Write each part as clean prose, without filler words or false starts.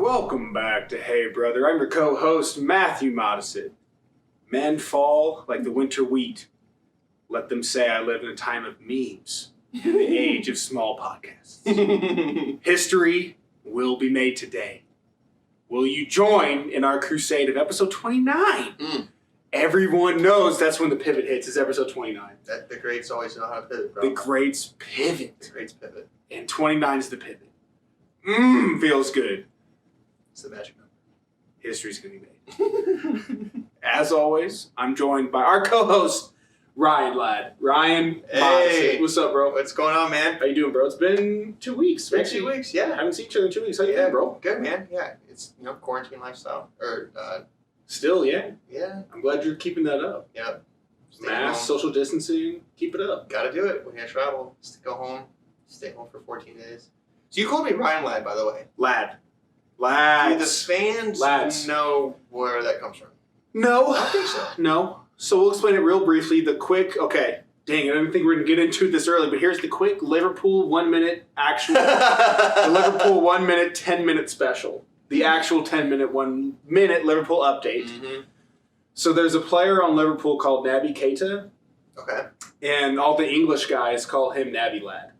Welcome back to Hey Brother. I'm your co-host, Matthew Modison. Men fall like the winter wheat. Let them say I live in a time of memes in the age of small podcasts. History will be made today. Will you join in our crusade of episode 29? Everyone knows that's when the pivot hits, is episode 29. The greats always know how to pivot, bro. The greats pivot. The greats pivot. And 29 is the pivot. Feels good. It's the magic number. History's going to be made. As always, I'm joined by our co-host, Ryan Ladd. Ryan, hey, what's up, bro? What's going on, man? How you doing, bro? It's been 2 weeks. Been 2 weeks, yeah. Haven't seen each other in 2 weeks. How you doing, bro? Good, man. Yeah, it's quarantine lifestyle. Still, yeah. Yeah. I'm glad you're keeping that up. Yep. Mask, social distancing, keep it up. Gotta do it when you travel. Just go home, stay home for 14 days. So you called me Ryan Ladd, by the way. Lads. Do the fans know where that comes from? No. I don't think so. No. So we'll explain it real briefly. Dang, I didn't think we were going to get into this early, but here's the quick Liverpool 1 minute actual. The Liverpool 1 minute, 10-minute special. The actual 10-minute, 1 minute Liverpool update. Mm-hmm. So there's a player on Liverpool called Naby Keita. Okay. And all the English guys call him Naby Ladd.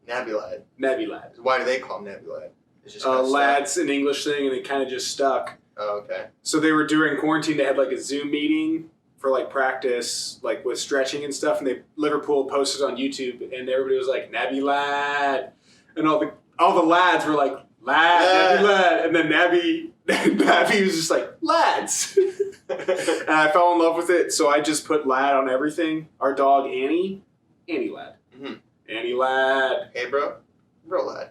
Naby Ladd. Naby Ladd. Why do they call him Naby Ladd? It's just Ladd's an English thing, and it kind of just stuck. Oh, okay. So they were during quarantine. They had like a Zoom meeting for like practice, like with stretching and stuff. And Liverpool posted on YouTube, and everybody was like Naby Ladd, and all the lads were like Naby Ladd, and then Naby was just like lads, and I fell in love with it. So I just put Ladd on everything. Our dog Annie Ladd, Annie Ladd. Hey, bro. Bro Ladd.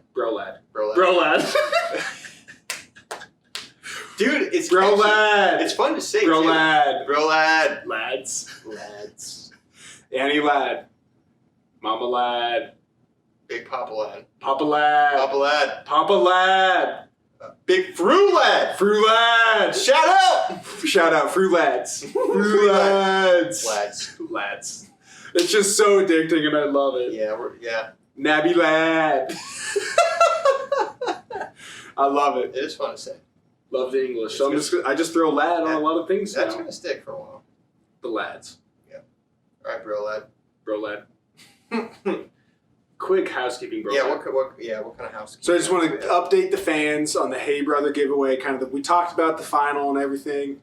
Dude, it's Bro Ladd. It's fun to say. Bro too. Ladd. Bro Ladd. Lads. Annie Ladd. Mama Ladd. Big Papa Ladd. Papa Ladd. Papa Ladd. Papa Ladd. Big Fru Ladd. Fru Ladd. Shout out. Shout out Fru Lads. Fru Lads. Lads. It's just so addicting, and I love it. Yeah. Naby Ladd. I love it. It is fun to say. Love the English. So I just throw Ladd on a lot of things now. That's going to stick for a while. The lads. Yeah. All right, Bro Ladd. Bro Ladd. Quick housekeeping, bro. Yeah, what kind of housekeeping? So I just want to update the fans on the Hey Brother giveaway. We talked about the final and everything.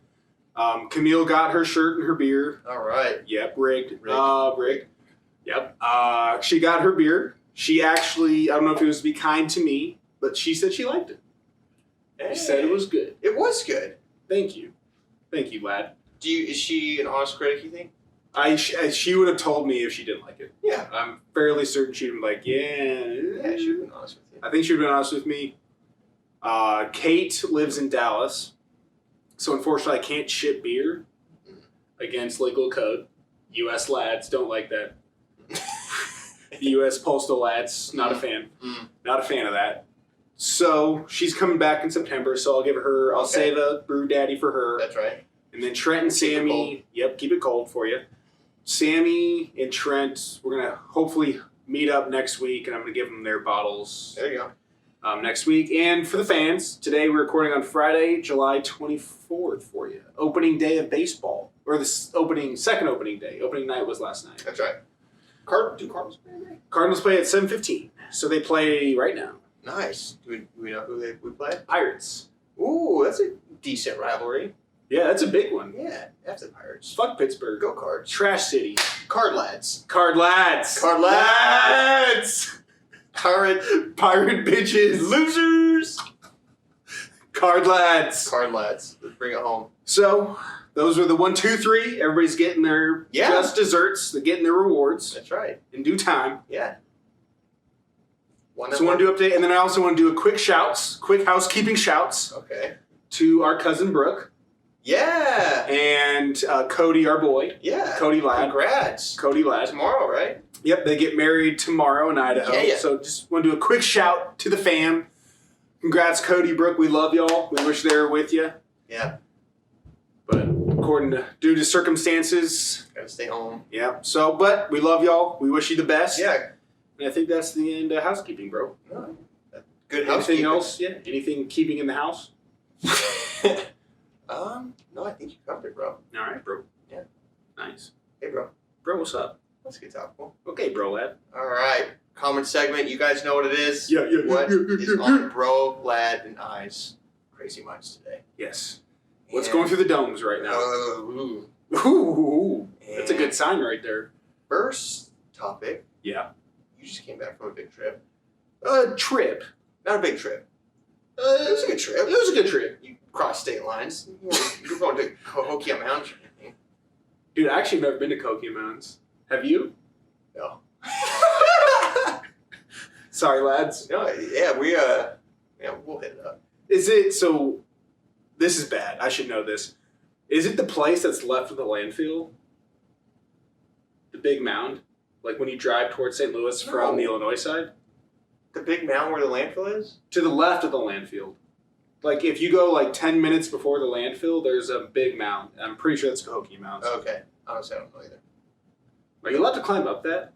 Camille got her shirt and her beer. All right. Yep, rigged. Yep. She got her beer. She actually, I don't know if it was to be kind to me, but she said she liked it. Hey. She said it was good. It was good. Thank you, Lad. Is she an honest critic, you think? She would have told me if she didn't like it. Yeah. I'm fairly certain she'd be like, Yeah, she would have been honest with you. I think she would have been honest with me. Kate lives in Dallas, so unfortunately I can't ship beer against legal code. U.S. lads don't like that. The U.S. postal lads, not a fan. Not a fan of that. So she's coming back in September, so I'll save a brew daddy for her. That's right. And then Trent and Sammy, keep it cold for you. Sammy and Trent, we're going to hopefully meet up next week, and I'm going to give them their bottles. There you go. Next week. And for the fans, today we're recording on Friday, July 24th for you. Opening day of baseball. Or the second opening day. Opening night was last night. That's right. Do Cardinals play today? Cardinals play at 7:15. So they play right now. Nice. Do we know who we play? Pirates. Ooh, that's a decent rivalry. Yeah, that's a big one. Yeah, that's the Pirates. Fuck Pittsburgh. Go Cards. Trash City. Card Lads. Card Lads. Card Lads. Pirate bitches. Losers. Card Lads. Card Lads. Let's bring it home. So, those are the 1, 2, 3. Everybody's getting their just desserts. They're getting their rewards. That's right. In due time. Yeah. So I want to do update, and then I also want to do a quick housekeeping shouts. Okay. To our cousin Brooke. Yeah. And Cody, our boy. Yeah. Cody Ladd. Congrats. Cody Ladd. Tomorrow, right? Yep, they get married tomorrow in Idaho. Yeah. So just want to do a quick shout to the fam. Congrats, Cody, Brooke. We love y'all. We wish they were with you. Yeah. But due to circumstances. Gotta stay home. Yeah. So, but we love y'all. We wish you the best. Yeah. And I think that's the end of housekeeping, bro. No. Good Anything housekeeping. else? Yeah. Anything keeping in the house? No, I think you covered it, bro. All right, bro. Yeah. Nice. Hey, bro. Bro, what's up? Let's get topical. Okay, bro, lad. All right. Common segment. You guys know what it is. Yeah. What is on bro, lad, and I's crazy minds today? Yes. What's going through the domes right now? Ooh. Ooh, that's a And good sign right there. First topic. Yeah. You just came back from a big trip. Trip. Not a big trip. It was a good trip. It was a good trip. You crossed state lines. You're going to Hakuna Matata. Dude, I actually have never been to Cokia Mountains. Have you? No. Sorry, lads. No, yeah, we'll hit it up. Is it, so, this is bad. I should know this. Is it the place that's left of the landfill? The big mound? Like when you drive towards St. Louis from the Illinois side? The big mound where the landfill is? To the left of the landfill. Like if you go like 10 minutes before the landfill, there's a big mound. I'm pretty sure that's Cahokia Mounds. Okay. Honestly, I don't know either. Are you allowed to climb up that?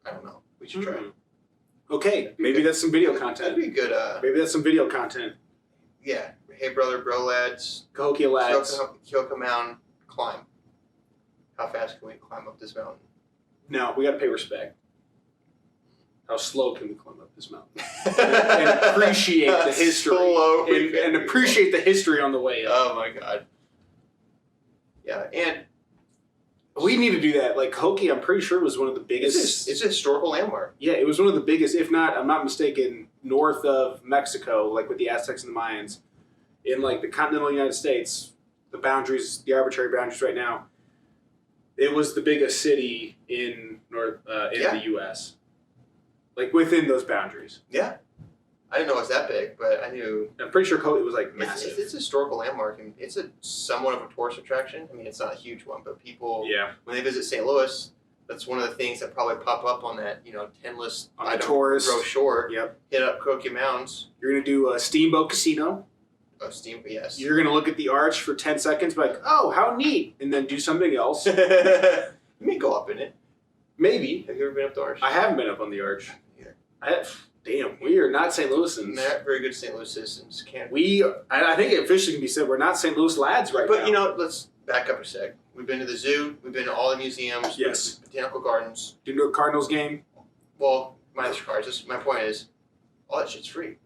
I don't know. We should try. Okay, maybe that's some video That'd content. be good. Maybe that's some video content. Yeah. Hey, brother, bro, lads. Cahokia lads. Kyoka Mountain, climb. How fast can we climb up this mountain? No, we got to pay respect. How slow can we climb up this mountain? and appreciate the history. And appreciate the history on the way up. Oh my god. Yeah, and we need to do that. Like Cahokia, I'm pretty sure was one of the biggest. It's a historical landmark. Yeah, it was one of the biggest, if not, I'm not mistaken, north of Mexico, like with the Aztecs and the Mayans, in like the continental United States, the boundaries, the arbitrary boundaries right now. It was the biggest city in the U.S. Like within those boundaries. Yeah, I didn't know it was that big, but I knew. I'm pretty sure Cahokia was like massive. It's a historical landmark, and it's a somewhat of a tourist attraction. I mean, it's not a huge one, but people, when they visit St. Louis, that's one of the things that probably pop up on that 10 list on the tourist brochure. Yep. Hit up Cahokia Mountains. You're gonna do a Steamboat Casino. Oh, yes. You're gonna look at the arch for 10 seconds, be like, oh, how neat, and then do something else. You may go up in it. Maybe. Have you ever been up the arch? I haven't been up on the arch. Yeah. Damn, we are not St. Louisans. Not very good St. Louis citizens. I think it officially can be said we're not St. Louis lads right now. But let's back up a sec. We've been to the zoo. We've been to all the museums. Yes. Botanical gardens. Do you know a Cardinals game? Well, minus cars. My point is, all that shit's free.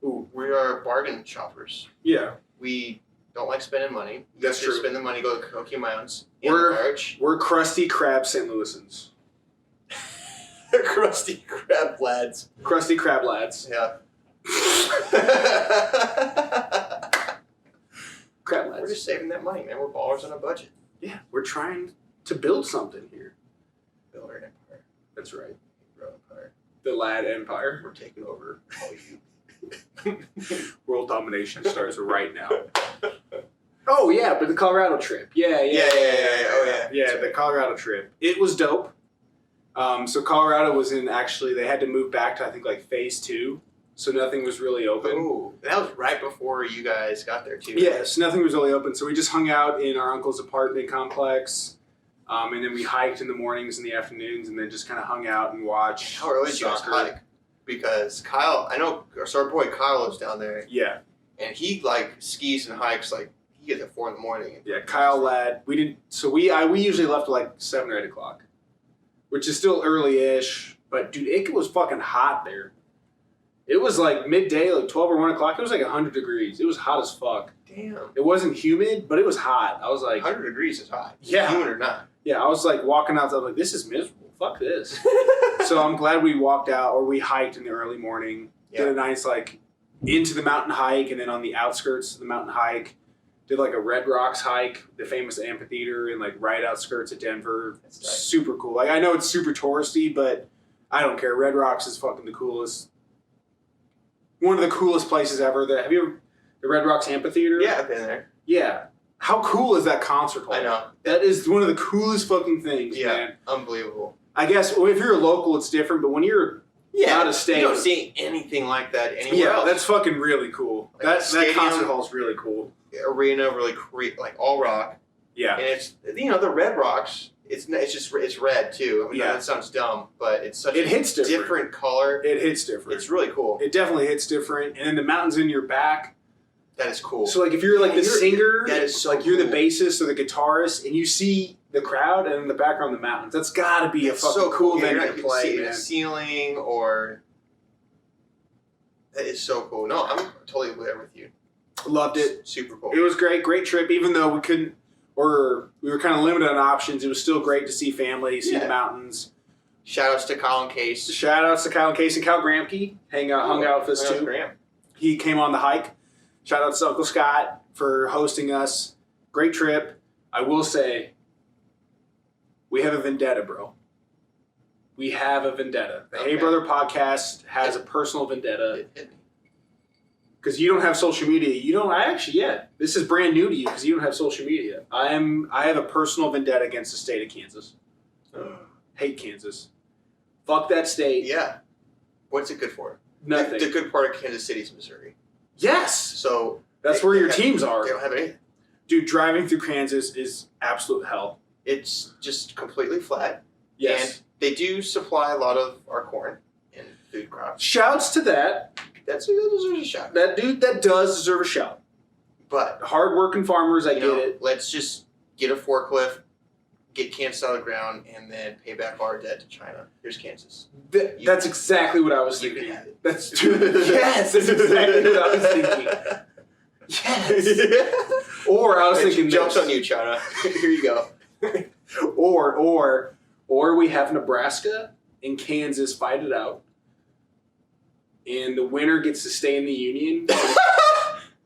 Ooh. We are bargain shoppers. Yeah. We don't like spending money. That's true. Spend the money, go to Cahokia Mountains. We're crusty crab St. Louisans. Crusty crab lads. Crusty crab lads. Yeah. Crab lads. We're just saving that money, man. We're ballers on a budget. Yeah, we're trying to build something here. Build our empire. That's right. Grow empire. The lad empire. We're taking over all you. World domination starts right now. Oh yeah, but the Colorado trip. Yeah. Oh yeah. The Colorado trip. It was dope. So Colorado was they had to move back to I think like phase 2, so nothing was really open. Ooh, that was right before you guys got there too. Yes, nothing was really open, so we just hung out in our uncle's apartment complex, and then we hiked in the mornings and the afternoons, and then just kind of hung out and watched. How early did you guys hike? Because Kyle, I know our boy Kyle lives down there. Yeah. And he skis and hikes he gets at 4 a.m. Yeah, Kyle lad. We didn't. So we usually left at like 7 or 8 o'clock, which is still early-ish. But dude, it was fucking hot there. It was like midday, like 12 or 1 o'clock. It was like 100 degrees. It was hot as fuck. Damn. It wasn't humid, but it was hot. I was like, 100 degrees is hot. Yeah. Humid or not. Yeah, I was like walking outside. I was like, this is miserable. Fuck this. So I'm glad we walked out, or we hiked in the early morning. Yeah. Did a nice into the mountain hike, and then on the outskirts of the mountain hike, did like a Red Rocks hike, the famous amphitheater, and right outskirts of Denver. That's nice. Super cool. I know it's super touristy, but I don't care. Red Rocks is fucking the coolest. One of the coolest places ever. Have you ever the Red Rocks amphitheater? Yeah, I've been there. Yeah. How cool is that concert hall? I know. That is one of the coolest fucking things, man. Unbelievable. I guess if you're a local, it's different, but when you're out of state, you don't see anything like that anywhere else. Yeah, that's fucking really cool. That concert hall is really cool. Arena, really all rock. Yeah. And it's, the Red Rocks, It's red too. I mean, that sounds dumb, but it's such a different color. It hits different. It's really cool. It definitely hits different. And then the mountains in your back. That is cool. So like if you're like the singer, that is so like you're the bassist or the guitarist, and you see the crowd and in the background the mountains. That's got to be a fucking cool venue to play, man. The ceiling or that is so cool. No, I'm totally there with you. Loved it. Super cool. It was great trip. Even though we couldn't, or we were kind of limited on options, it was still great to see family, see the mountains. Shout outs to Colin Case. Shout outs to Colin Case and Cal Gramke. Hung out with us too. He came on the hike. Shout out to Uncle Scott for hosting us. Great trip. I will say, we have a vendetta, bro. We have a vendetta. The Hey Brother podcast has a personal vendetta. Because you don't have social media. This is brand new to you because you don't have social media. I have a personal vendetta against the state of Kansas. Hate Kansas. Fuck that state. Yeah. What's it good for? Nothing. The good part of Kansas City is Missouri. Yes. So that's where your teams are. They don't have anything. Dude, driving through Kansas is absolute hell. It's just completely flat. Yes. And they do supply a lot of our corn and food crops. Shouts to that. That deserves a shout. That does deserve a shout. But hard-working farmers, I get it. Let's just get a forklift, get Kansas out of the ground, and then pay back our debt to China. Here's Kansas. That's exactly what I was thinking. That's yes, that's exactly what I was thinking. Yes. Or I was thinking jumps on you, China. Here you go. Or we have Nebraska and Kansas fight it out, and the winner gets to stay in the union,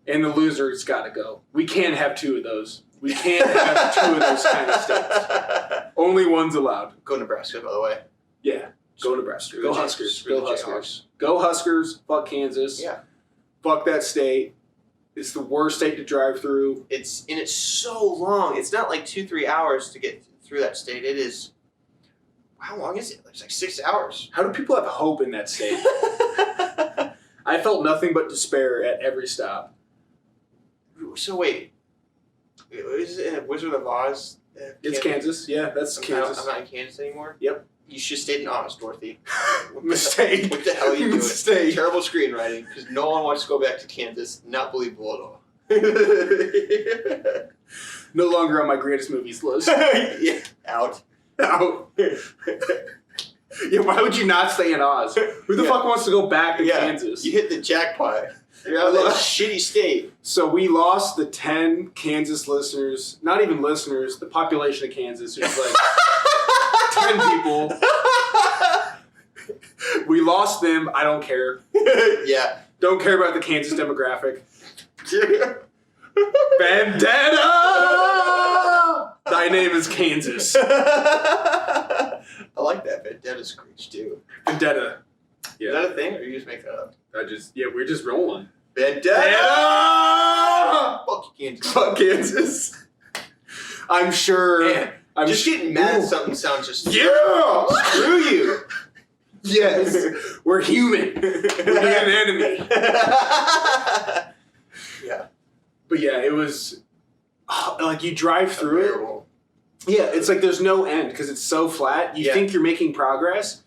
and the loser's got to go. We can't have two of those. We can't have two of those kind of states. Only one's allowed. Go Nebraska, by the way. Yeah, go Nebraska. Go Huskers. Go Huskers. Go Huskers. Fuck Kansas. Yeah. Fuck that state. It's the worst state to drive through. It's so long. It's not like 2-3 hours to get through that state. It is. How long is it? It's like 6 hours. How do people have hope in that state? I felt nothing but despair at every stop. So wait, is it Wizard of Oz? It's Kansas. Yeah, that's Kansas. I'm not in Kansas anymore. Yep. You should have stayed in Oz, Dorothy. Mistake. What the hell are you doing? Mistake. Terrible screenwriting because no one wants to go back to Kansas. Not believable at all. No longer on my greatest movies list. Yeah, out. Yeah, why would you not stay in Oz? Who the fuck wants to go back to Kansas? You hit the jackpot. You're out of that shitty state. So we lost the 10 Kansas listeners, not even listeners, the population of Kansas, who's like 10 people. We lost them. I don't care. Yeah. Don't care about the Kansas demographic. Vendetta! Thy name is Kansas. I like that. Vendetta screech too. Vendetta. Yeah. Is that a thing, or you just make that up? We're just rolling. Vendetta! Fuck you, Kansas. Fuck Kansas. I'm sure. Man, just getting mad at something sounds just. Yeah! Screw you! Yes. We're human. We're an enemy. Yeah. But yeah, it was. Like you drive through it. Yeah, it's like there's no end because it's so flat. You think you're making progress,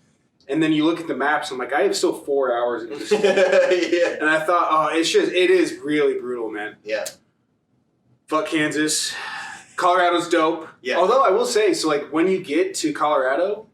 and then you look at the maps. I'm like, I have still 4 hours in this. Yeah. And I thought, it is really brutal, man. Yeah. Fuck Kansas. Colorado's dope. Yeah. Although I will say, so like when you get to Colorado,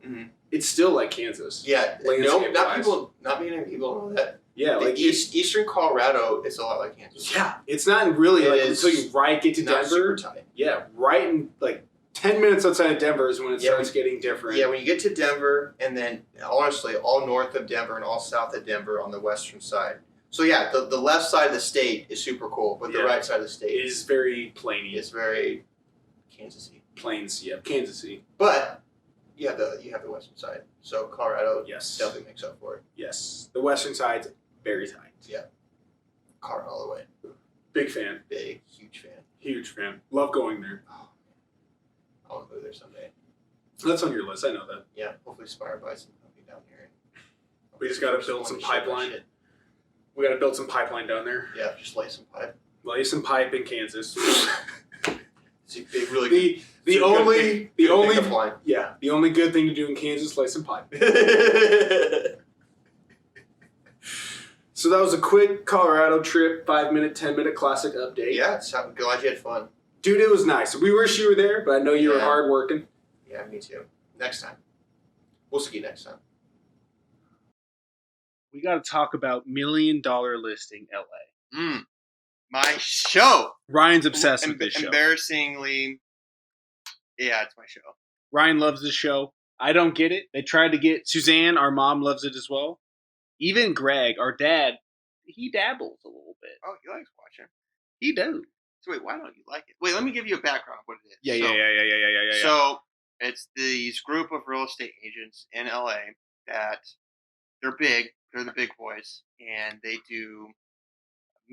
it's still like Kansas. Yeah. Not many people know that. Yeah, like Eastern Colorado is a lot like Kansas. Yeah, it's not really until you get to Denver. Super tight. Yeah, right in like 10 minutes outside of Denver is when it starts getting different. Yeah, when you get to Denver, and then honestly, all north of Denver and all south of Denver on the western side. So yeah, the left side of the state is super cool, but the right side of the state is very plainy. It's very Kansas-y. Plains, yeah, Kansas-y. But you have the western side, so Colorado definitely makes up for it. Yes, the western side's very tight. Yeah, Colorado all the way. Big fan. Big, huge fan. Huge fan. Love going there. Oh, I want to go there someday. That's on your list. I know that. Yeah, hopefully Spire buys some company down here. We just got to build some pipeline. We got to build some pipeline down there. Yeah, just lay some pipe. Lay some pipe in Kansas. It's a big, really The only the only good thing to do in Kansas, light some pipe. So that was a quick Colorado trip, 5-minute, 10-minute classic update. Yeah, I'm glad you had fun. Dude, it was nice. We wish you were there, but I know you were hard working. Yeah, me too. Next time. We'll ski next time. We got to talk about $1 Million Listing LA. My show. Ryan's obsessed with this show. Embarrassingly, yeah, it's my show. Ryan loves this show. I don't get it. They tried to get Suzanne, our mom, loves it as well. Even Greg, our dad, he dabbles a little bit. Oh, he likes watching. He does. So wait, why don't you like it? Wait, let me give you a background of what it is. Yeah. So it's these group of real estate agents in LA that they're big. They're the big boys, and they do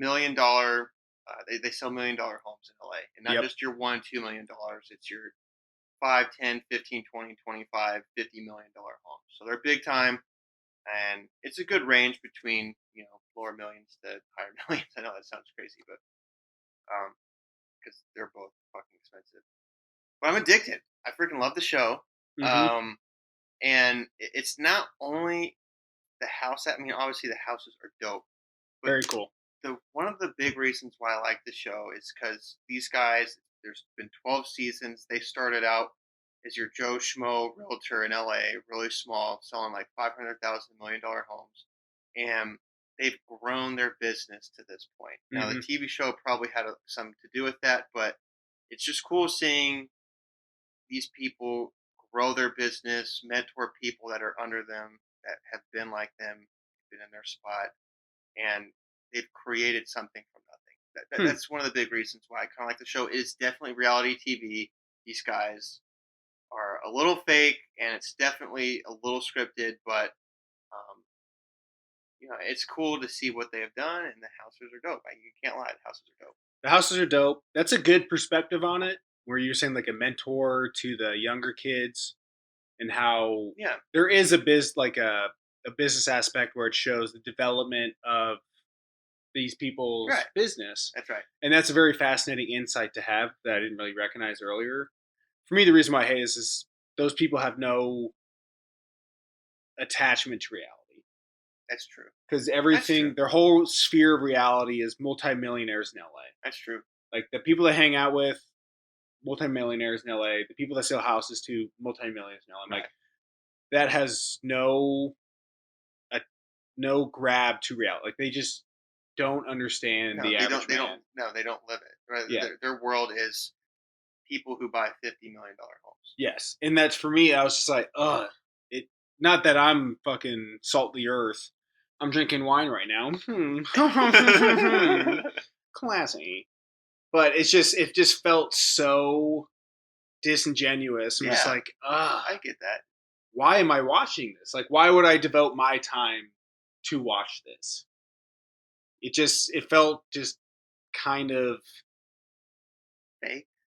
$1 million. They sell $1 million homes in LA, and not just your $1, $2 million. It's your 5, 10, 15, 20, 25, $50 million homes. So they're big time, and it's a good range between lower millions to higher millions. I know that sounds crazy, but because they're both fucking expensive. But I'm addicted. I freaking love the show. Mm-hmm. And it's not only the house. I mean, obviously the houses are dope. But very cool. One of the big reasons why I like the show is because these guys, there's been 12 seasons. They started out as your Joe Schmo realtor in LA, really small, selling like $500,000 $1 million homes. And they've grown their business to this point. Now, the TV show probably had something to do with that, but it's just cool seeing these people grow their business, mentor people that are under them, that have been like them, been in their spot, and they've created something from nothing. That's one of the big reasons why I kind of like the show. It is definitely reality TV. These guys are a little fake, and it's definitely a little scripted, but it's cool to see what they have done, and the houses are dope. You can't lie, the houses are dope. The houses are dope. That's a good perspective on it, where you're saying like a mentor to the younger kids, and how there is a business aspect where it shows the development of these people's business. That's right. And that's a very fascinating insight to have that I didn't really recognize earlier. For me, the reason why I hate this is those people have no attachment to reality. That's true. Because everything, their whole sphere of reality is multimillionaires in LA. That's true. Like the people that hang out with, multimillionaires in LA, the people that sell houses to multimillionaires in LA. I'm like, that has no grab to reality. Like they just don't understand the average man. They don't live it. Right? Yeah. Their world is people who buy $50 million homes. Yes. And that's for me, I was just like, not that I'm fucking salt the earth. I'm drinking wine right now. Classy. But it just felt so disingenuous. I'm just like, I get that. Why am I watching this? Like, why would I devote my time to watch this? It felt just kind of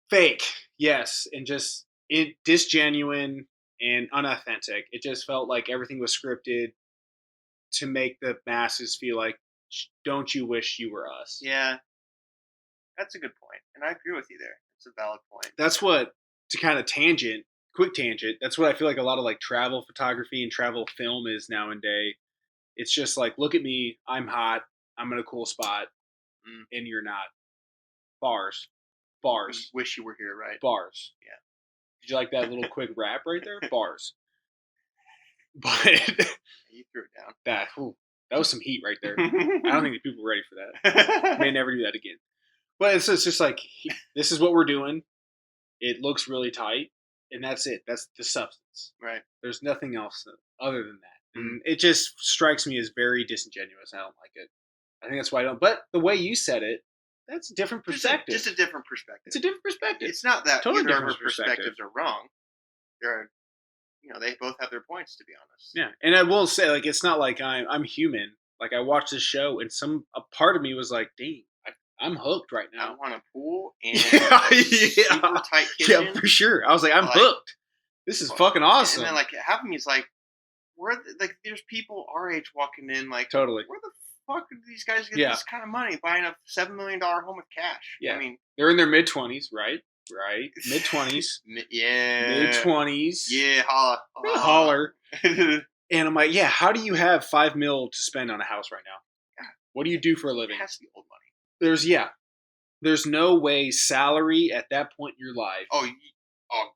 fake. Yes. And just disgenuine and unauthentic. It just felt like everything was scripted to make the masses feel like, don't you wish you were us? Yeah. That's a good point. And I agree with you there. It's a valid point. That's what, to kind of quick tangent, that's what I feel like a lot of like travel photography and travel film is nowadays. It's just like, look at me, I'm hot, I'm in a cool spot, and you're not. Bars. Wish you were here, right? Bars. Yeah. Did you like that little quick rap right there? Bars. But you threw it down. That was some heat right there. I don't think the people were ready for that. May never do that again. But it's just like, this is what we're doing. It looks really tight, and that's it. That's the substance. Right. There's nothing else other than that. And it just strikes me as very disingenuous. I don't like it. I think that's why I don't. But the way you said it, that's a different perspective. Just a different perspective. It's a different perspective. It's not that totally either of our perspectives are wrong. They both have their points, to be honest. Yeah, and I will say, like, it's not like I'm human. Like, I watched this show, and a part of me was like, dang, I'm hooked right now. I want a pool and a super tight kitchen. Yeah, for sure. I was like, I'm hooked. This is fucking awesome. And then, like, half of me is like, there's people our age walking in, like, totally. Where the fuck do these guys get this kind of money buying a $7 million home with cash? Yeah. I mean, they're in their mid-20s, right? right? Mid-20s. Yeah. Mid-20s. Yeah, holla. Holler. And I'm like, yeah, how do you have $5 million to spend on a house right now? What do you do for a living? It has to be old money. There's no way salary at that point in your life. Oh,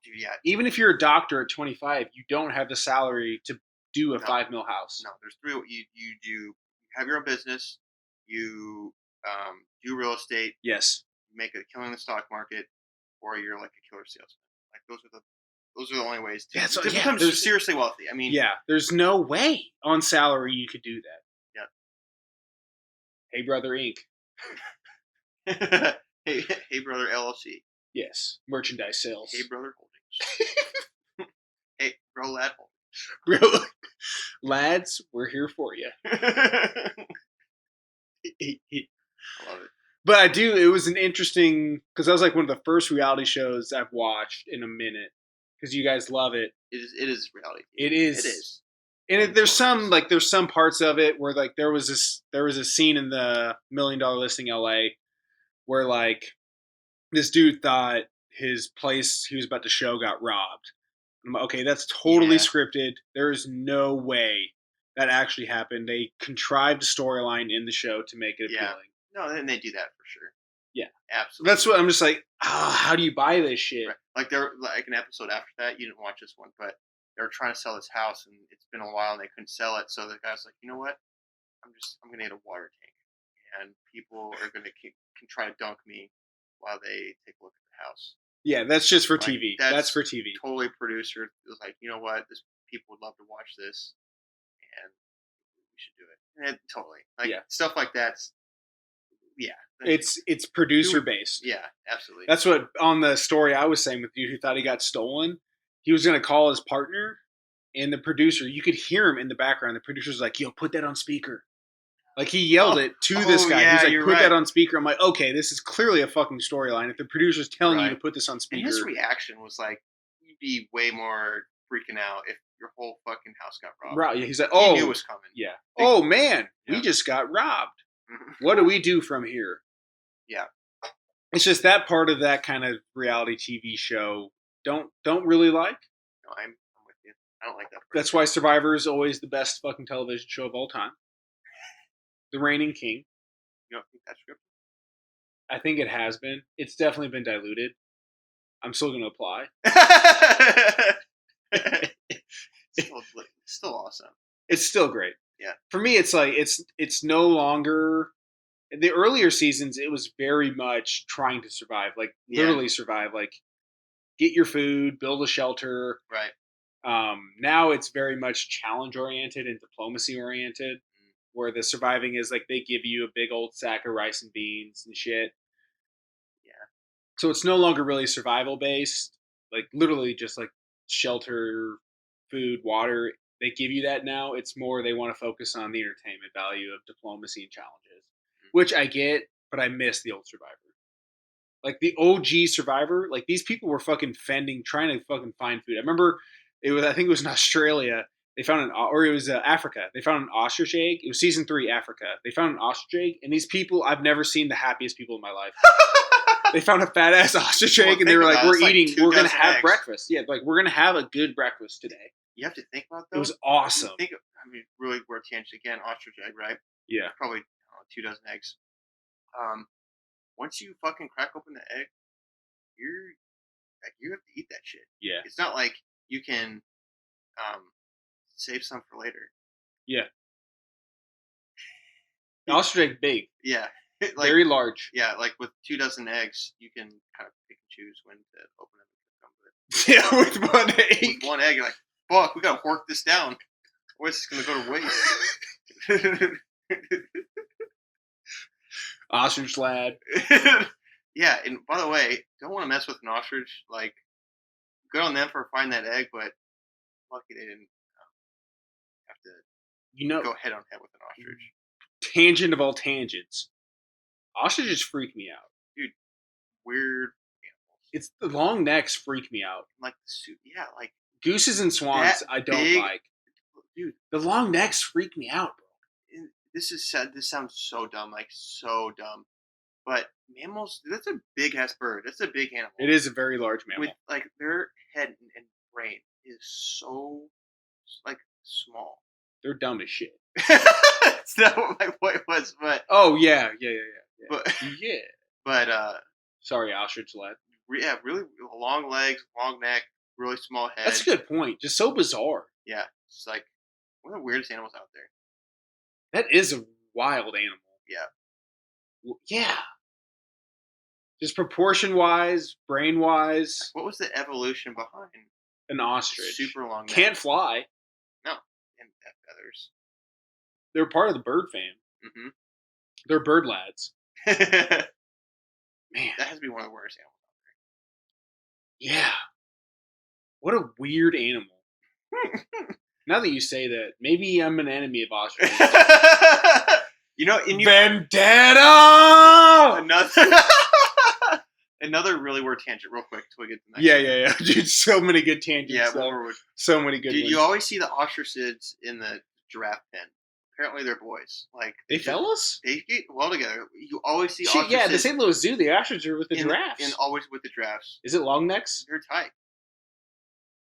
dude, yeah. Even if you're a doctor at 25, you don't have the salary to do a $5 million house. No, there's three. You do. You have your own business. You do real estate. Yes. Make a killing in the stock market, or you're like a killer salesman. Like those are the only ways to become seriously wealthy. I mean, there's no way on salary you could do that. Yeah. Hey Brother Inc. hey Brother LLC. Yes, merchandise sales. Hey Brother Holdings. Hey Bro Lad Holdings. Bro, lads, we're here for you. I love it. But I do. It was an interesting because that was like one of the first reality shows I've watched in a minute. Because you guys love it. It is reality. It is. And there's some parts of it where like there was a scene in the $1 Million Listing LA where like this dude thought his place he was about to show got robbed. I'm like, okay, that's totally scripted. There's no way that actually happened. They contrived a storyline in the show to make it appealing. No, then they do that for sure. Yeah, absolutely. That's what I'm just like. How do you buy this shit? Right. Like there, like an episode after that, you didn't watch this one, but they were trying to sell this house, and it's been a while, and they couldn't sell it. So the guy's like, you know what? I'm gonna get a water tank, and people are gonna can try to dunk me while they take a look at the house. Yeah, that's just for TV. That's for TV. Totally producer. It was like, you know what? People would love to watch this, and we should do it. And totally, stuff like that's. Yeah, it's producer based. Yeah, absolutely. That's what on the story I was saying with you who thought he got stolen. He was going to call his partner, and the producer. You could hear him in the background. The producer's like, "Yo, put that on speaker." Like he yelled it to this guy. Yeah, he's like, "Put that on speaker." I'm like, "Okay, this is clearly a fucking storyline. If the producer's telling you to put this on speaker," and his reaction was like, "You'd be way more freaking out if your whole fucking house got robbed." Right? He's like, "Oh, he knew it was coming." Yeah. Oh man, we just got robbed. What do we do from here? Yeah. It's just that part of that kind of reality TV show don't really like. No, I'm with you. I don't like that. That's why Survivor is always the best fucking television show of all time. The reigning king. You don't think that's scripted? I think it has been. It's definitely been diluted. I'm still going to apply. Still awesome. It's still great. Yeah. For me, it's like it's no longer. The earlier seasons, it was very much trying to survive, like literally survive, like get your food, build a shelter. Right. Now it's very much challenge oriented and diplomacy oriented, where the surviving is like they give you a big old sack of rice and beans and shit. Yeah. So it's no longer really survival based, like literally just like shelter, food, water. They give you that now. It's more they want to focus on the entertainment value of diplomacy and challenges, which I get, but I miss the old Survivor. Like the OG Survivor, like these people were fucking fending, trying to fucking find food. I remember I think it was in Australia. They found or it was Africa. They found an ostrich egg. It was season 3, Africa. They found an ostrich egg, and these people, I've never seen the happiest people in my life. They found a fat ass ostrich egg, and they were like, "We're gonna have breakfast. Yeah, like we're gonna have a good breakfast today." You have to think about that. It was awesome. Really, we're tangent again. Ostrich egg, right? Yeah. Probably 2 dozen eggs. Once you fucking crack open the egg, you have to eat that shit. Yeah. It's not like you can save some for later. Yeah. The ostrich egg big. Yeah. Like, very large. Yeah, like with 2 dozen eggs, you can kind of pick and choose when to open them. Yeah, with one egg. With one egg, you're like, fuck, we gotta work this down. Or it's just gonna go to waste. Ostrich lad. Yeah, and by the way, don't want to mess with an ostrich. Like, good on them for finding that egg, but lucky they didn't have to go head on head with an ostrich. Tangent of all tangents. Ostriches freak me out. Dude, weird animals. It's the long necks freak me out. Like the suit, yeah, like gooses and swans I don't like. Dude, the long necks freak me out, bro. This sounds so dumb, like so dumb. But mammals. That's a big ass bird. That's a big animal. It is a very large mammal. With like their head and brain is so like small. They're dumb as shit. That's not what my point was, but yeah. But yeah. But sorry, ostrich lad. Yeah, really long legs, long neck, really small head. That's a good point. Just so bizarre. Yeah, it's like one of the weirdest animals out there. That is a wild animal. Yeah. Yeah. Just proportion-wise, brain-wise. What was the evolution behind an ostrich? Super long neck. Can't fly. No, and have feathers. They're part of the bird fam. Mm-hmm. They're bird lads. Man, that has to be one of the worst animals out there. Yeah. What a weird animal. Now that you say that, maybe I'm an enemy of ostriches. Vendetta! Another really weird tangent, real quick, till we get to the next. Yeah. Dude, so many good tangents. Yeah, so many good. Dude, you always see the ostriches in the giraffe pen. Apparently, they're boys. Like they fellas. They get well together. You always see ostriches. Yeah, the St. Louis Zoo, the ostriches are with the giraffes, and always with the giraffes. Is it long necks? They're tight.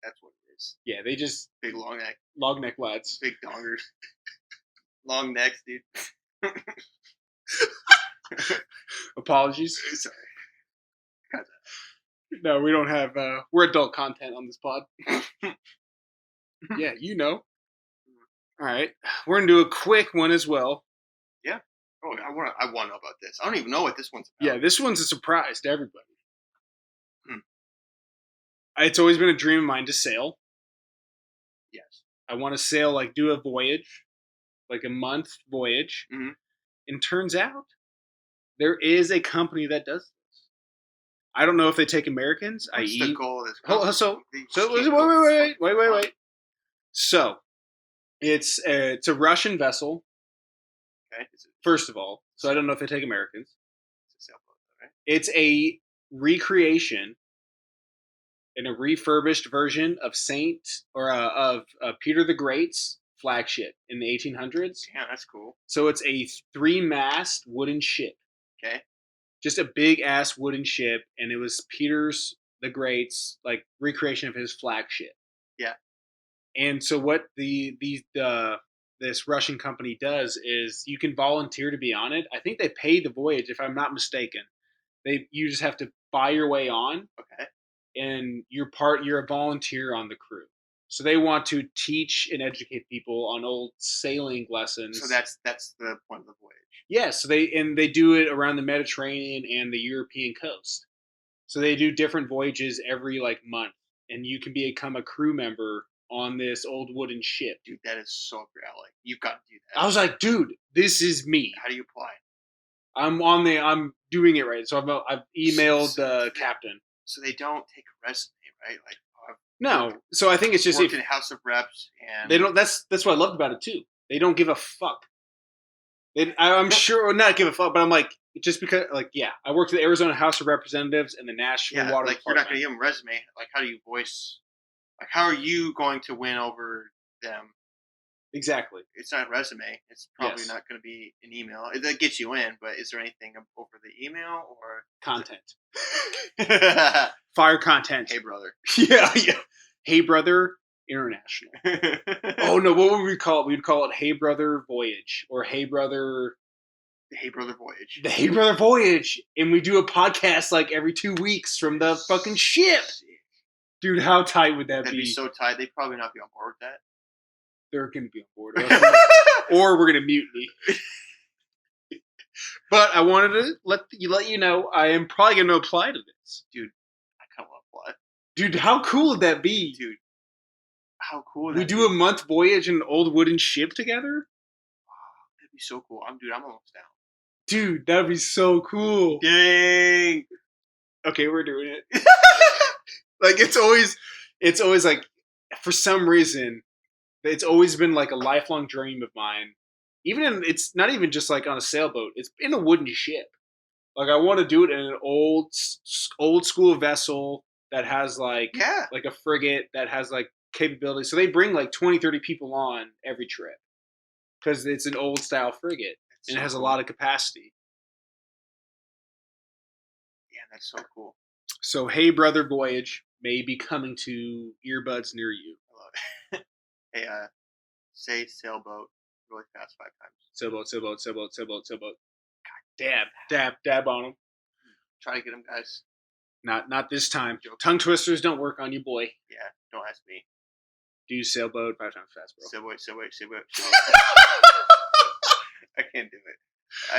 That's what it is. Yeah, they just big long neck. Long neck lads. Big dongers. Long necks, dude. Apologies. Sorry. No, we don't have. We're adult content on this pod. Yeah, you know. All right, we're gonna do a quick one as well. Yeah. Oh, I want to know about this. I don't even know what this one's about. Yeah, this one's a surprise to everybody. It's always been a dream of mine to sail. Yes. I want to sail, like do a voyage, like a month voyage. Mm-hmm. And turns out there is a company that does this. I don't know if they take Americans. What's the goal of this company? Wait. So it's a Russian vessel. Okay. First of all, so I don't know if they take Americans. It's a sailboat, right? It's a recreation in a refurbished version of Peter the Great's flagship in the 1800s. Yeah, that's cool. So it's a 3-mast wooden ship. Okay. Just a big ass wooden ship, and it was Peter's the Great's like recreation of his flagship. Yeah. And so what this Russian company does is you can volunteer to be on it. I think they pay the voyage, if I'm not mistaken. You just have to buy your way on. Okay. And you're a volunteer on the crew. So they want to teach and educate people on old sailing lessons. So that's the point of the voyage. Yeah, so they do it around the Mediterranean and the European coast. So they do different voyages every like month, and you can become a crew member on this old wooden ship. Dude, that is so up your alley. You've got to do that. I was like, dude, this is me. How do you apply? I'm doing it right. So I've emailed the captain. So they don't take a resume, right? Like no. So I think it's just worked in House of Reps, and they don't. That's what I loved about it too. They don't give a fuck. I'm sure not give a fuck, but I'm like just because I worked at the Arizona House of Representatives and the National Water Department. You're not going to give them a resume. Like how do you voice? Like how are you going to win over them? Exactly. It's not a resume. It's probably not going to be an email. That gets you in, but is there anything over the email or content? Fire content. Hey brother. Yeah. Hey brother international. Oh no, what would we call it? We'd call it Hey Brother Voyage or Hey Brother. The Hey Brother Voyage. The Hey Brother Voyage, and we do a podcast like every 2 weeks from the fucking ship. Dude, how tight would that be? That'd be so tight. They'd probably not be on board with that. They're going to be on board. Or we're going to mutiny. But I wanted to let you know I am probably going to apply to this. Dude, I kind of want to apply. Dude, how cool would that be? Dude, how cool would that be? We do a month voyage in an old wooden ship together? Oh, that'd be so cool. I'm almost down. Dude, that'd be so cool. Dang. Okay, we're doing it. Like, it's always like, for some reason, it's always been like a lifelong dream of mine. It's not even just like on a sailboat. It's in a wooden ship. Like I want to do it in an old school vessel that has like a frigate that has like capability. So they bring like 20, 30 people on every trip because it's an old style frigate and it has a lot of capacity. that's so cool. So, Hey Brother Voyage may be coming to earbuds near you. I love it. Hey, say sailboat really fast 5 times. Sailboat, sailboat, sailboat, sailboat, sailboat. Dab on them. Try to get them, guys. Not this time. Tongue twisters don't work on you, boy. Yeah, don't ask me. Do sailboat 5 times fast, bro. Sailboat. I can't do it.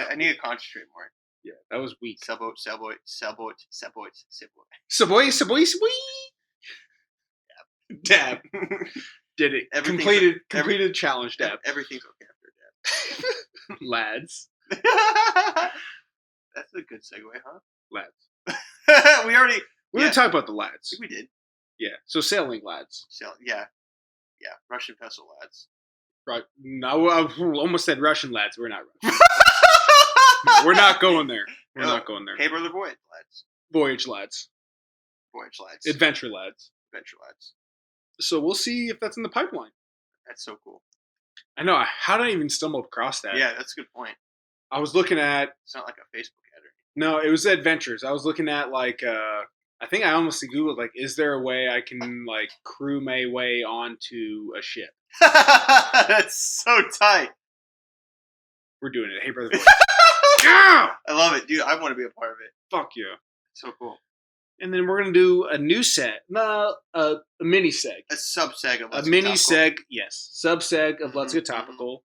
I need to concentrate more. Yeah, that was weak. Sailboat. Saboy. Dab. Did it. Completed the challenge, Dab. Everything's okay after Dab. Lads. That's a good segue, huh? Lads. we already talking about the lads. We did. Yeah. So sailing lads. Yeah. Russian vessel lads. Right. No, I almost said Russian lads. We're not Russian. No, we're not going there. We're not going there. Hey brother, voyage lads. Voyage lads. Adventure lads. So we'll see if that's in the pipeline. That's so cool. I know. How did I even stumble across that? Yeah, that's a good point. I was looking at. It's not like a Facebook ad or anything. No, it was adventures. I was looking at I think I almost Googled is there a way I can crew my way onto a ship? That's so tight. We're doing it. Hey brother. Yeah! I love it, dude. I want to be a part of it. Fuck yeah. So cool. And then we're gonna do a new set. No, a mini seg. A sub-seg of Let's Get Topical. Seg, yes. Sub-seg of Let's Get Topical.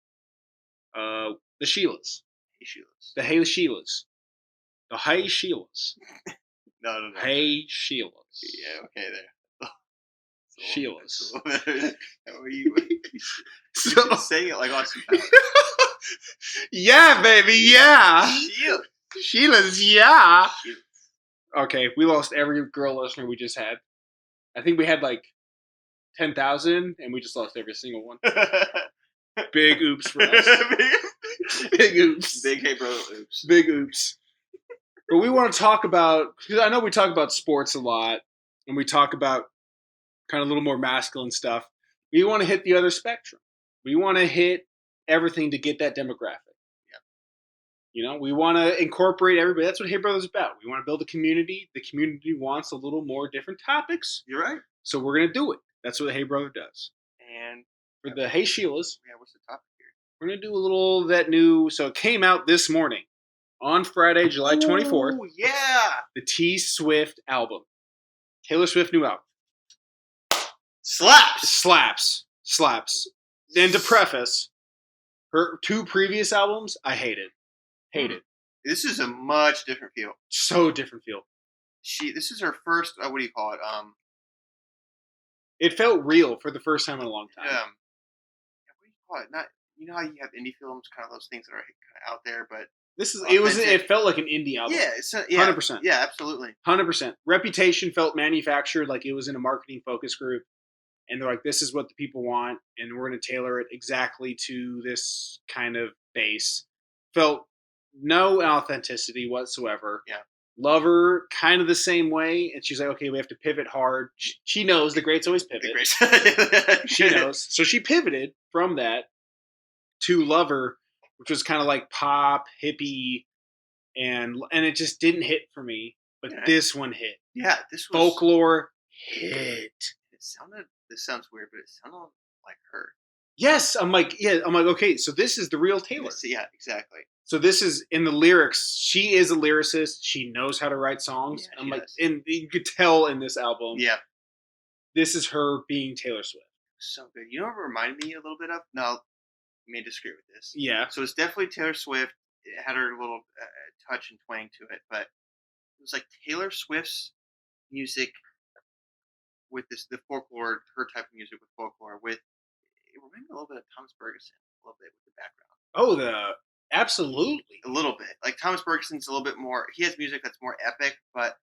The Sheilas. Hey Sheilas. The Hey Sheilas. The Hey Sheilas. No. Hey Sheilas. Yeah, okay there. Sheilas. How are you? So, saying it like Austin Powers. Yeah, baby, yeah. Sheilas, yeah. Okay, we lost every girl listener we just had. I think we had 10,000, and we just lost every single one. Big oops for us. Big oops. Big hey bro oops. Big oops. But we want to talk about, because I know we talk about sports a lot, and we talk about kind of a little more masculine stuff. We want to hit the other spectrum. We want to hit everything to get that demographic. We want to incorporate everybody. That's what Hey Brother's about. We want to build a community. The community wants a little more different topics. You're right. So we're going to do it. That's what Hey Brother does. And for the Hey Sheilas, what's the topic here? We're going to do a little of that new. So it came out this morning on Friday, July 24th. Oh, yeah. The T Swift album. Taylor Swift new album. Slaps. And to preface, her 2 previous albums, I hated. This is a much different feel. So different feel. This is her first. What do you call it? It felt real for the first time in a long time. What do you call it? Not how you have indie films, kind of those things that are kind of out there, but this is authentic. It felt like an indie album. Yeah, 100%. Yeah, absolutely. 100%. Reputation felt manufactured, like it was in a marketing focus group, and they're like, "This is what the people want, and we're going to tailor it exactly to this kind of base." Felt no authenticity whatsoever. Yeah. Love her kind of the same way, and she's like, okay, we have to pivot hard. She knows the greats always pivot. She knows. So she pivoted from that to Lover, which was kind of like pop, hippie, and it just didn't hit for me. But this one hit. Yeah, this was... Folklore hit. This sounds weird, but it sounded like her. Yes, I'm like, okay, so this is the real Taylor. Yeah, exactly. So this is in the lyrics. She is a lyricist. She knows how to write songs. Yeah, I'm like, and you could tell in this album. Yeah. This is her being Taylor Swift. So good. You know what it reminded me a little bit of? No, I may disagree with this. Yeah. So it's definitely Taylor Swift. It had her little touch and twang to it, but it was like Taylor Swift's music with the folklore, her type of music with folklore. It reminded me a little bit of Thomas Ferguson, a little bit with the background. Oh, absolutely. A little bit. Like Thomas Ferguson's a little bit more, he has music that's more epic, but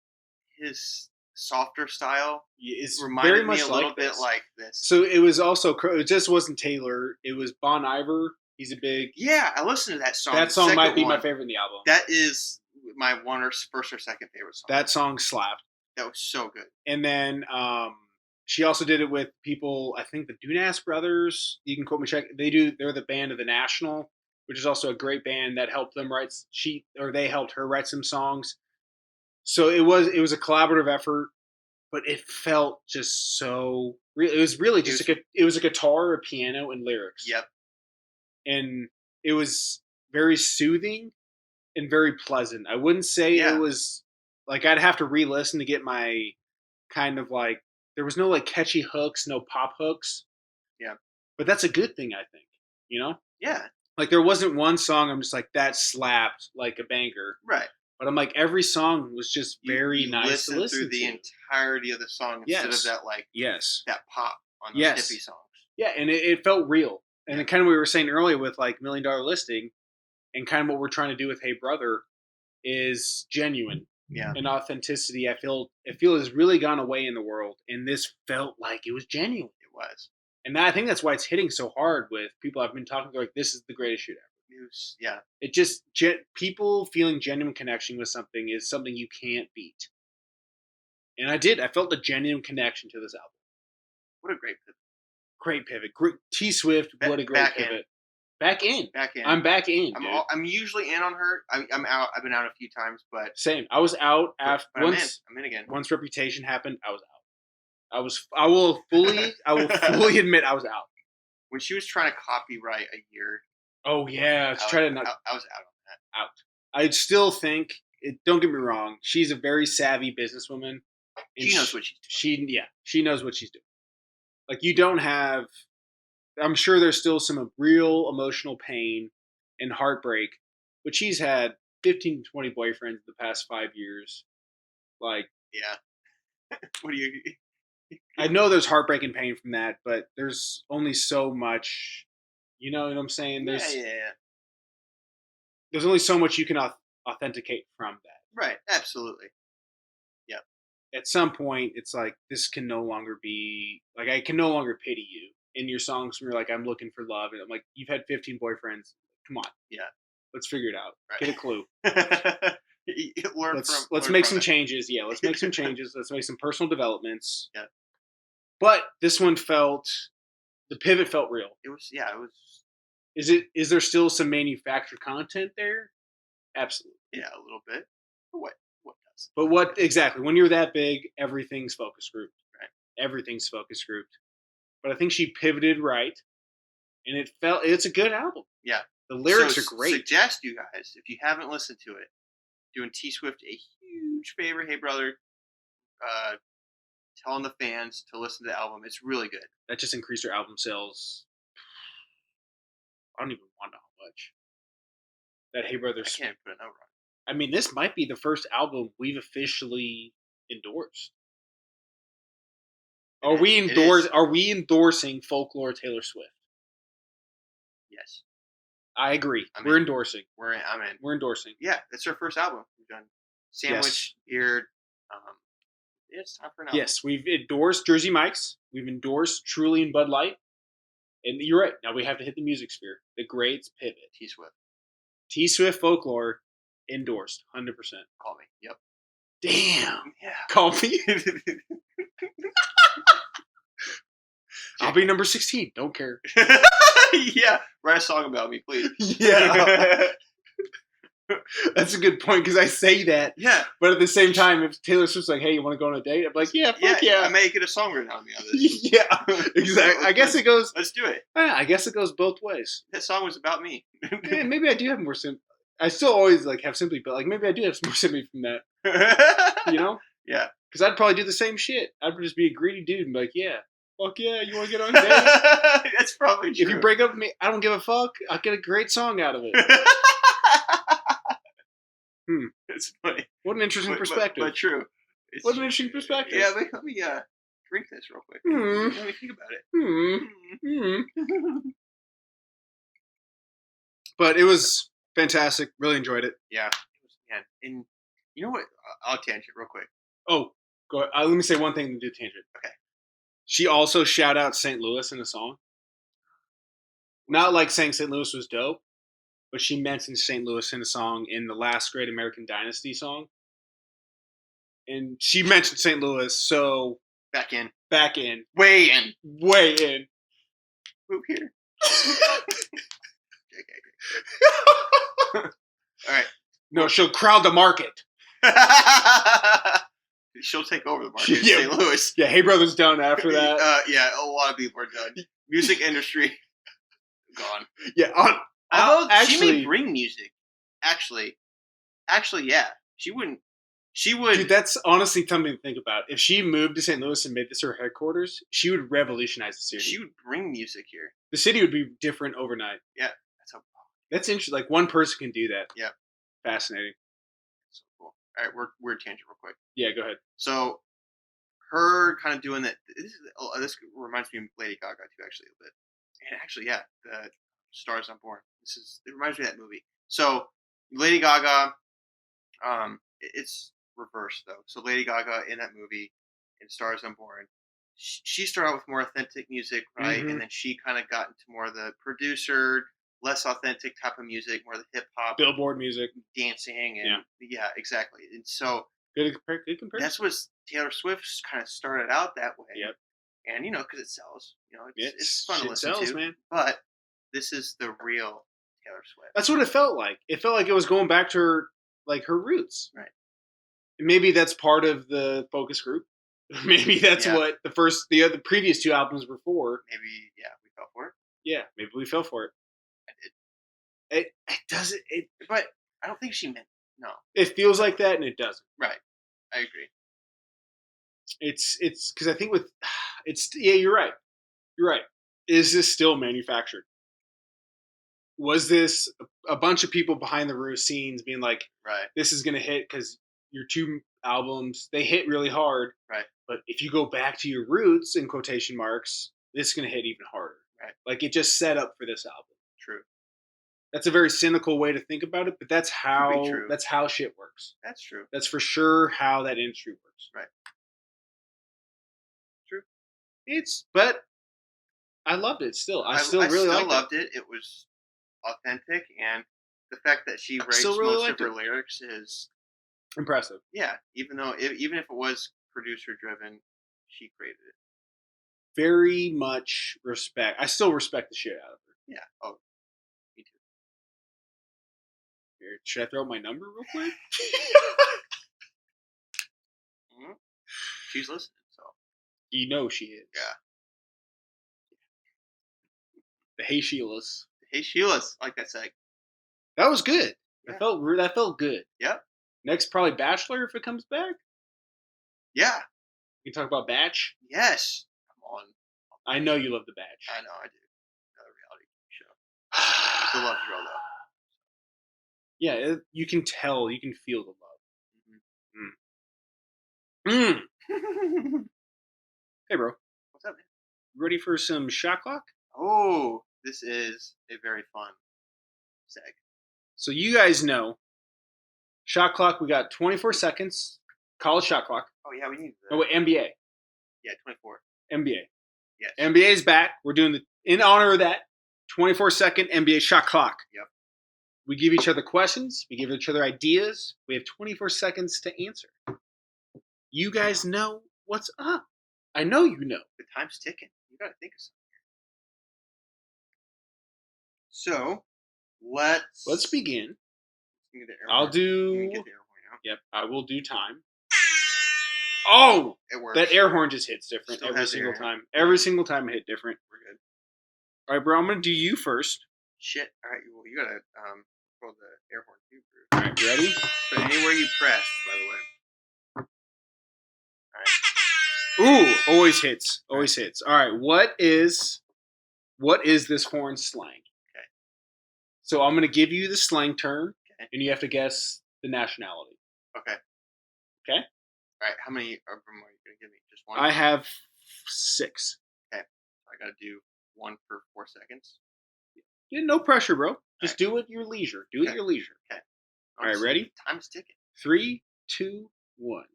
his softer style reminded me a little bit like this. So it was also, it just wasn't Taylor. It was Bon Iver. He's a big... Yeah, I listened to that song. That song might be my favorite in the album. That is my first or second favorite song. That song slapped. That was so good. And then she also did it with people, I think the Dunas Brothers. You can quote me, check. They're the band of The National, which is also a great band that helped them write. They helped her write some songs. So it was a collaborative effort, but it felt just so real. It was really just it was a guitar, a piano, and lyrics. Yep. And it was very soothing and very pleasant. I wouldn't say it was like I'd have to re-listen to get my kind of like there was no like catchy hooks, no pop hooks. Yeah. But that's a good thing, I think. You know? Yeah. Like there wasn't one song I'm just like that slapped like a banger. Right. But I'm like every song was just very nice to listen through the entirety of the song instead of that like that pop on those hippie songs. Yeah, and it felt real. And then kind of what we were saying earlier with like $1 Million Listing and kind of what we're trying to do with Hey Brother is genuine. Yeah. And authenticity, I feel has really gone away in the world. And this felt like it was genuine. It was. And I think that's why it's hitting so hard with people I've been talking to. Like, this is the greatest shoot ever. Yeah. It just people feeling genuine connection with something is something you can't beat. And I did. I felt a genuine connection to this album. What a great pivot. Great pivot. Great T Swift. What a great pivot. Back in. I'm back in. I'm usually in on her. I'm out. I've been out a few times, but same. I was out after once. I'm in again. Once Reputation happened, I was out. I will fully admit I was out. When she was trying to copyright a year. Oh yeah, I was out on that. Out. I still think. Don't get me wrong. She's a very savvy businesswoman. She knows what she's doing. She knows what she's doing. Like you don't have. I'm sure there's still some real emotional pain and heartbreak, but she's had 15 to 20 boyfriends in the past 5 years. Like, yeah. What do you? I know there's heartbreak and pain from that, but there's only so much. You know what I'm saying? There's only so much you can authenticate from that. Right. Absolutely. Yeah. At some point, it's like this can no longer be like I can no longer pity you in your songs. Where you're like, I'm looking for love, and I'm like, you've had 15 boyfriends. Come on. Yeah. Let's figure it out. Right. Get a clue. Let's make some changes. Yeah, let's make some changes. Let's make some personal developments. Yeah. But this one the pivot felt real. It was. Is there still some manufactured content there? Absolutely. Yeah, a little bit. What does? But what exactly? When you're that big, everything's focus grouped. Right. Everything's focus grouped. But I think she pivoted right, and it's a good album. Yeah. The lyrics are great. Suggest you guys, if you haven't listened to it, doing T Swift a huge favor. Hey brother, telling the fans to listen to the album. It's really good. That just increased her album sales. I don't even want to know how much. That Hey Brother. I can't put a number on it. I mean, this might be the first album we've officially endorsed. Are we endorsing Folklore Taylor Swift? Yes. I agree. We're endorsing. I'm in. We're endorsing. Yeah, it's our first album. We've done Sandwich, Beard. It's time for an album. Yes, we've endorsed Jersey Mike's. We've endorsed Truly and Bud Light. And you're right. Now we have to hit the music sphere. The greats pivot. T Swift. T Swift Folklore endorsed 100%. Call me. Yep. Damn. Yeah. Call me. I'll be number 16. Don't care. Yeah. Write a song about me, please. Yeah. That's a good point because I say that. Yeah. But at the same time, if Taylor Swift's like, hey, you want to go on a date? I'm like, yeah, fuck yeah. I may get a song written on me on this. Yeah. Exactly. I guess it goes. Let's do it. Yeah, I guess it goes both ways. That song was about me. Yeah, maybe I do have more sympathy. I still always like have sympathy, but like maybe I do have some more sympathy from that. You know? Yeah. Because I'd probably do the same shit. I'd just be a greedy dude and be like, yeah, fuck yeah, you want to get on a date? That's probably true. If you break up with me, I don't give a fuck. I'll get a great song out of it. It's funny. What an interesting perspective. But true. What an interesting perspective. Yeah, let me drink this real quick. Let me think about it. But it was fantastic. Really enjoyed it. Yeah. Man. And you know what? I'll tangent real quick. Oh, go ahead. Let me say one thing to do tangent. Okay. She also shout out St. Louis in the song. Not like saying St. Louis was dope, but she mentioned St. Louis in a song in the last Great American Dynasty song. And she mentioned St. Louis, so... Back in. Way in. Move here. All right. No, she'll crowd the market. She'll take over the market in St. Louis. Yeah, Hey Brother's done after that. Yeah, a lot of people are done. Music industry gone. Yeah, although actually, she may bring music. Actually, yeah, she wouldn't. She would. Dude, that's honestly something to think about. If she moved to St. Louis and made this her headquarters, she would revolutionize the city. She would bring music here. The city would be different overnight. Yeah, that's interesting. Like one person can do that. Yeah, fascinating. So cool. All right, we're tangent real quick. Yeah, go ahead. So, her kind of doing that. This reminds me of Lady Gaga too, actually a bit. And actually, yeah, the Stars Unborn. It reminds me of that movie. So, Lady Gaga, it's reversed though. So Lady Gaga in that movie, in Stars Unborn, she started out with more authentic music, right? Mm-hmm. And then she kind of got into more of the producer, less authentic type of music, more of the hip hop, Billboard music, dancing, and yeah, exactly. And so good comparison. That's what Taylor Swift kind of started out that way. Yep. And because it sells, it's fun to listen to. Man. But this is the real Taylor Swift. That's what it felt like. It felt like it was going back to her roots. Right. Maybe that's part of the focus group. Maybe that's what the previous two albums were for. Maybe, we fell for it. Yeah, maybe we fell for it. I did. It doesn't. But I don't think she meant no. It feels like that, and it doesn't. Right. I agree. It's because I think you're right. You're right. Is this still manufactured? Was this a bunch of people behind the scenes being like, right, this is going to hit because your two albums, they hit really hard. Right. But if you go back to your roots, in quotation marks, this is going to hit even harder. Right. Like it just set up for this album. True. That's a very cynical way to think about it, but that's how shit works. That's true. That's for sure how that industry works. Right. True. But I loved it still. I still really loved it. It was authentic, and the fact that she writes most of her lyrics is impressive. Yeah, even if it was producer driven, she created it. Very much respect. I still respect the shit out of her. Yeah. Oh, me too. Here, should I throw out my number real quick? Mm-hmm. She's listening, so you know she is. Yeah. The Hey Sheilas. Hey Sheilas, I like that seg. That was good. Yeah. That felt good. Yep. Next, probably Bachelor if it comes back. Yeah. We can talk about Batch. Yes. Come on. I know you love the Batch. I know I do. Another reality show. Still love the girl though. Yeah, you can tell. You can feel the love. Hey, bro. What's up, man? Ready for some shot clock? Oh, this is a very fun seg. So you guys know, shot clock, we got 24 seconds. College shot clock. Oh, yeah, we need that. Oh, wait, NBA. Yeah, 24. NBA. Yes. NBA's back. We're doing in honor of that, 24-second NBA shot clock. Yep. We give each other questions. We give each other ideas. We have 24 seconds to answer. You guys know what's up. I know you know. The time's ticking. You got to think of something. So, let's begin. I'll do. Get the air horn out. Yep, I will do time. Oh, it works. That air horn just hits different Still every single time. Every single time it hit different. We're good. All right, bro. I'm gonna do you first. Shit. All right. Well, you gotta control the air horn too. All right, you ready? So anywhere you press, by the way. All right. Ooh, always hits. Always hits. All right. What is this horn slang? Okay. So I'm gonna give you the slang term, okay, and you have to guess the nationality. Okay. Okay. All right. How many of them are you gonna give me? Just one. I have 6. Okay. I gotta do one for 4 seconds. Yeah, no pressure, bro. Just right, do it at your leisure. Do it at your leisure. Okay. All right, ready? Time's ticking. 3, 2, 1.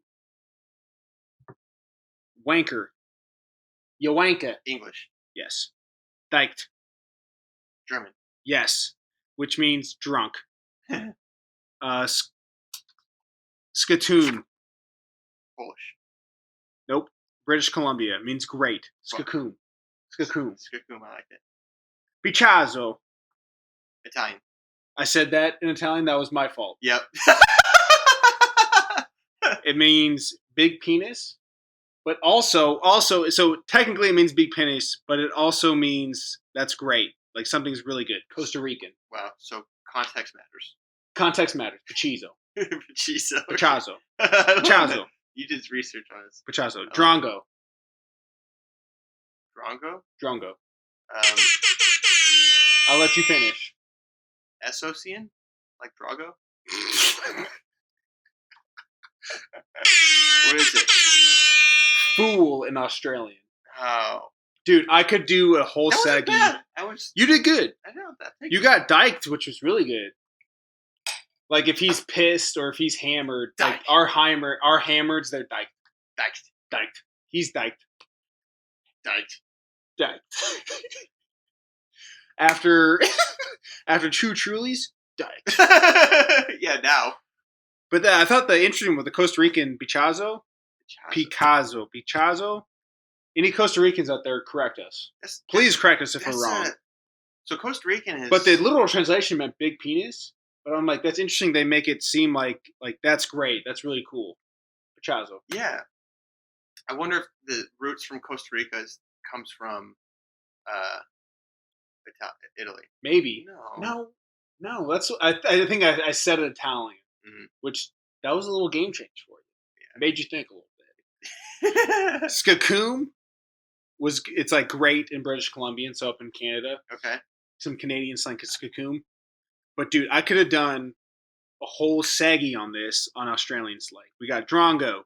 Wanker. You wanker. English. Yes. Dyked. German. Yes. Which means drunk. Skatoon. Polish. Nope. British Columbia. Means great. Skakoon. Skakoon. Skakoon, I like it. Pichazzo. Italian. I said that in Italian. That was my fault. Yep. it means big penis, but also, so technically it means big penis, but it also means that's great. Like something's really good. Costa Rican. Wow. So context matters. Context matters. Pachizo. Pachizo. Pachazo. Pachazo. You did research on this. Pachazo. Drongo. Drongo? Drongo. I'll let you finish. Essosian? Like Drago? What is it? Fool in Australian. Oh. Dude, I could do a whole segment. You did good. I know that. You got dyked, which was really good. Like if he's pissed or if he's hammered, like our hammereds, they're dyked. Dyked. He's dyked. Dyked. After True Trulies, dyked. Yeah, now. But I thought the interesting with the Costa Rican Picasso. Any Costa Ricans out there, correct us. Please correct us if we're wrong. So Costa Rican is... But the literal translation meant big penis. But I'm like, that's interesting. They make it seem like that's great. That's really cool. Picasso. Yeah. I wonder if the roots from Costa Rica comes from Italy. Maybe. No. That's I think I said it Italian, which that was a little game change for you. Yeah. Made you think a little bit. Skakoom it's like great in British Columbia, so up in Canada. Okay. Some Canadian slang is Skakoom. But dude, I could have done a whole seggy on this on Australian slang. We got Drongo,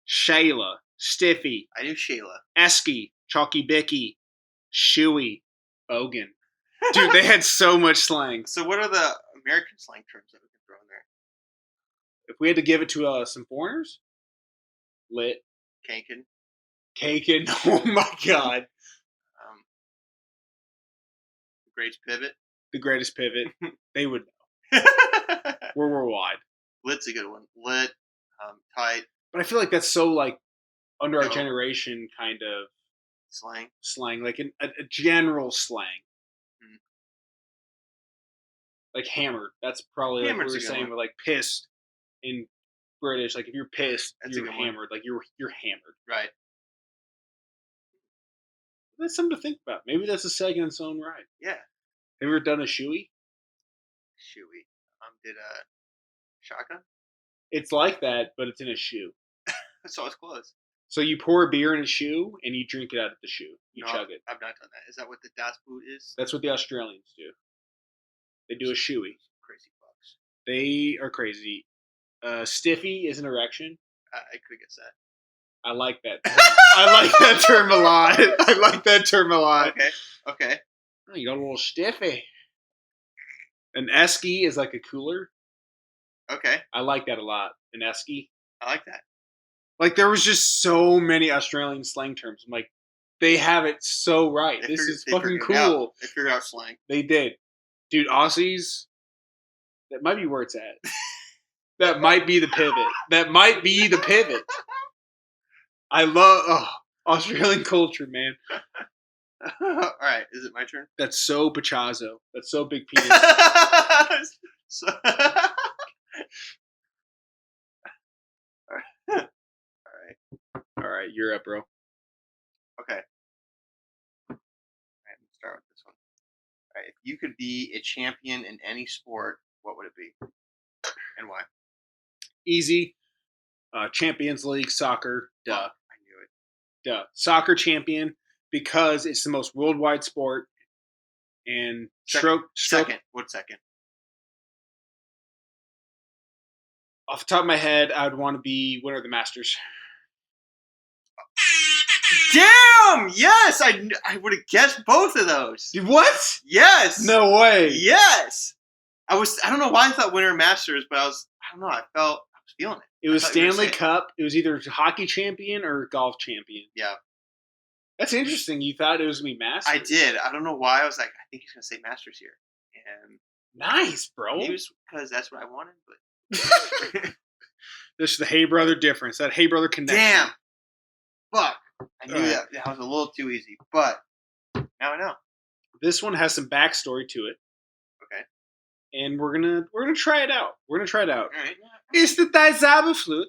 Shayla, Stiffy. I knew Shayla. Esky, Chalky Bicky, Shoey, Bogan. Dude, they had so much slang. So what are the American slang terms that we can throw in there? If we had to give it to some foreigners? Lit. Kankin. Oh my god. The greatest pivot. The greatest pivot. They would know. We're worldwide. Lit's a good one. Lit, tight. But I feel like that's so like under our generation kind of slang, like a general slang. Like hammered. That's probably like what we were saying with like pissed in British. Like if you're pissed, you're hammered. Like you're hammered. Right. That's something to think about. Maybe that's a segment in its own right. Yeah. Have you ever done a shoey? Shoey. Did a shotgun? It's like that, but it's in a shoe. So it's close. So you pour a beer in a shoe and you drink it out of the shoe. You chug it. I've not done that. Is that what the Das Boot is? That's what the Australians do. They do a shoey. Crazy fucks. They are crazy. Stiffy is an erection. I could guess that. I like that. I like that term a lot. Okay. Oh, you got a little stiffy. An esky is like a cooler. Okay. I like that a lot. An esky. I like that. Like there was just so many Australian slang terms. I'm like, they have it so right. This is fucking cool. They figured out slang. They did. Dude, Aussies, that might be where it's at. That might be the pivot. I love Australian culture, man. All right, is it my turn? That's so Picasso. That's so big penis. All right, you're up, bro. Okay. All right, let's start with this one. All right, if you could be a champion in any sport, what would it be, and why? Easy. Champions League soccer. Duh. Oh, I knew it. Duh. Soccer champion because it's the most worldwide sport. And second. What's second? Off the top of my head, I would want to be winner of the Masters. Damn! Yes! I would have guessed both of those. What? Yes! No way. Yes! I don't know why I thought winner Masters, but I was feeling it. It was Stanley Cup. It was either hockey champion or golf champion. Yeah. That's interesting. You thought it was going to be Masters. I did. I don't know why. I was like, I think he's going to say Masters here. And nice, bro. Maybe it was because that's what I wanted, but... This is the Hey Brother difference. That Hey Brother connection. Damn! Fuck. I knew that was a little too easy, but now I know. This one has some backstory to it. Okay. And we're gonna try it out. All right. It's the Die Zauberflote.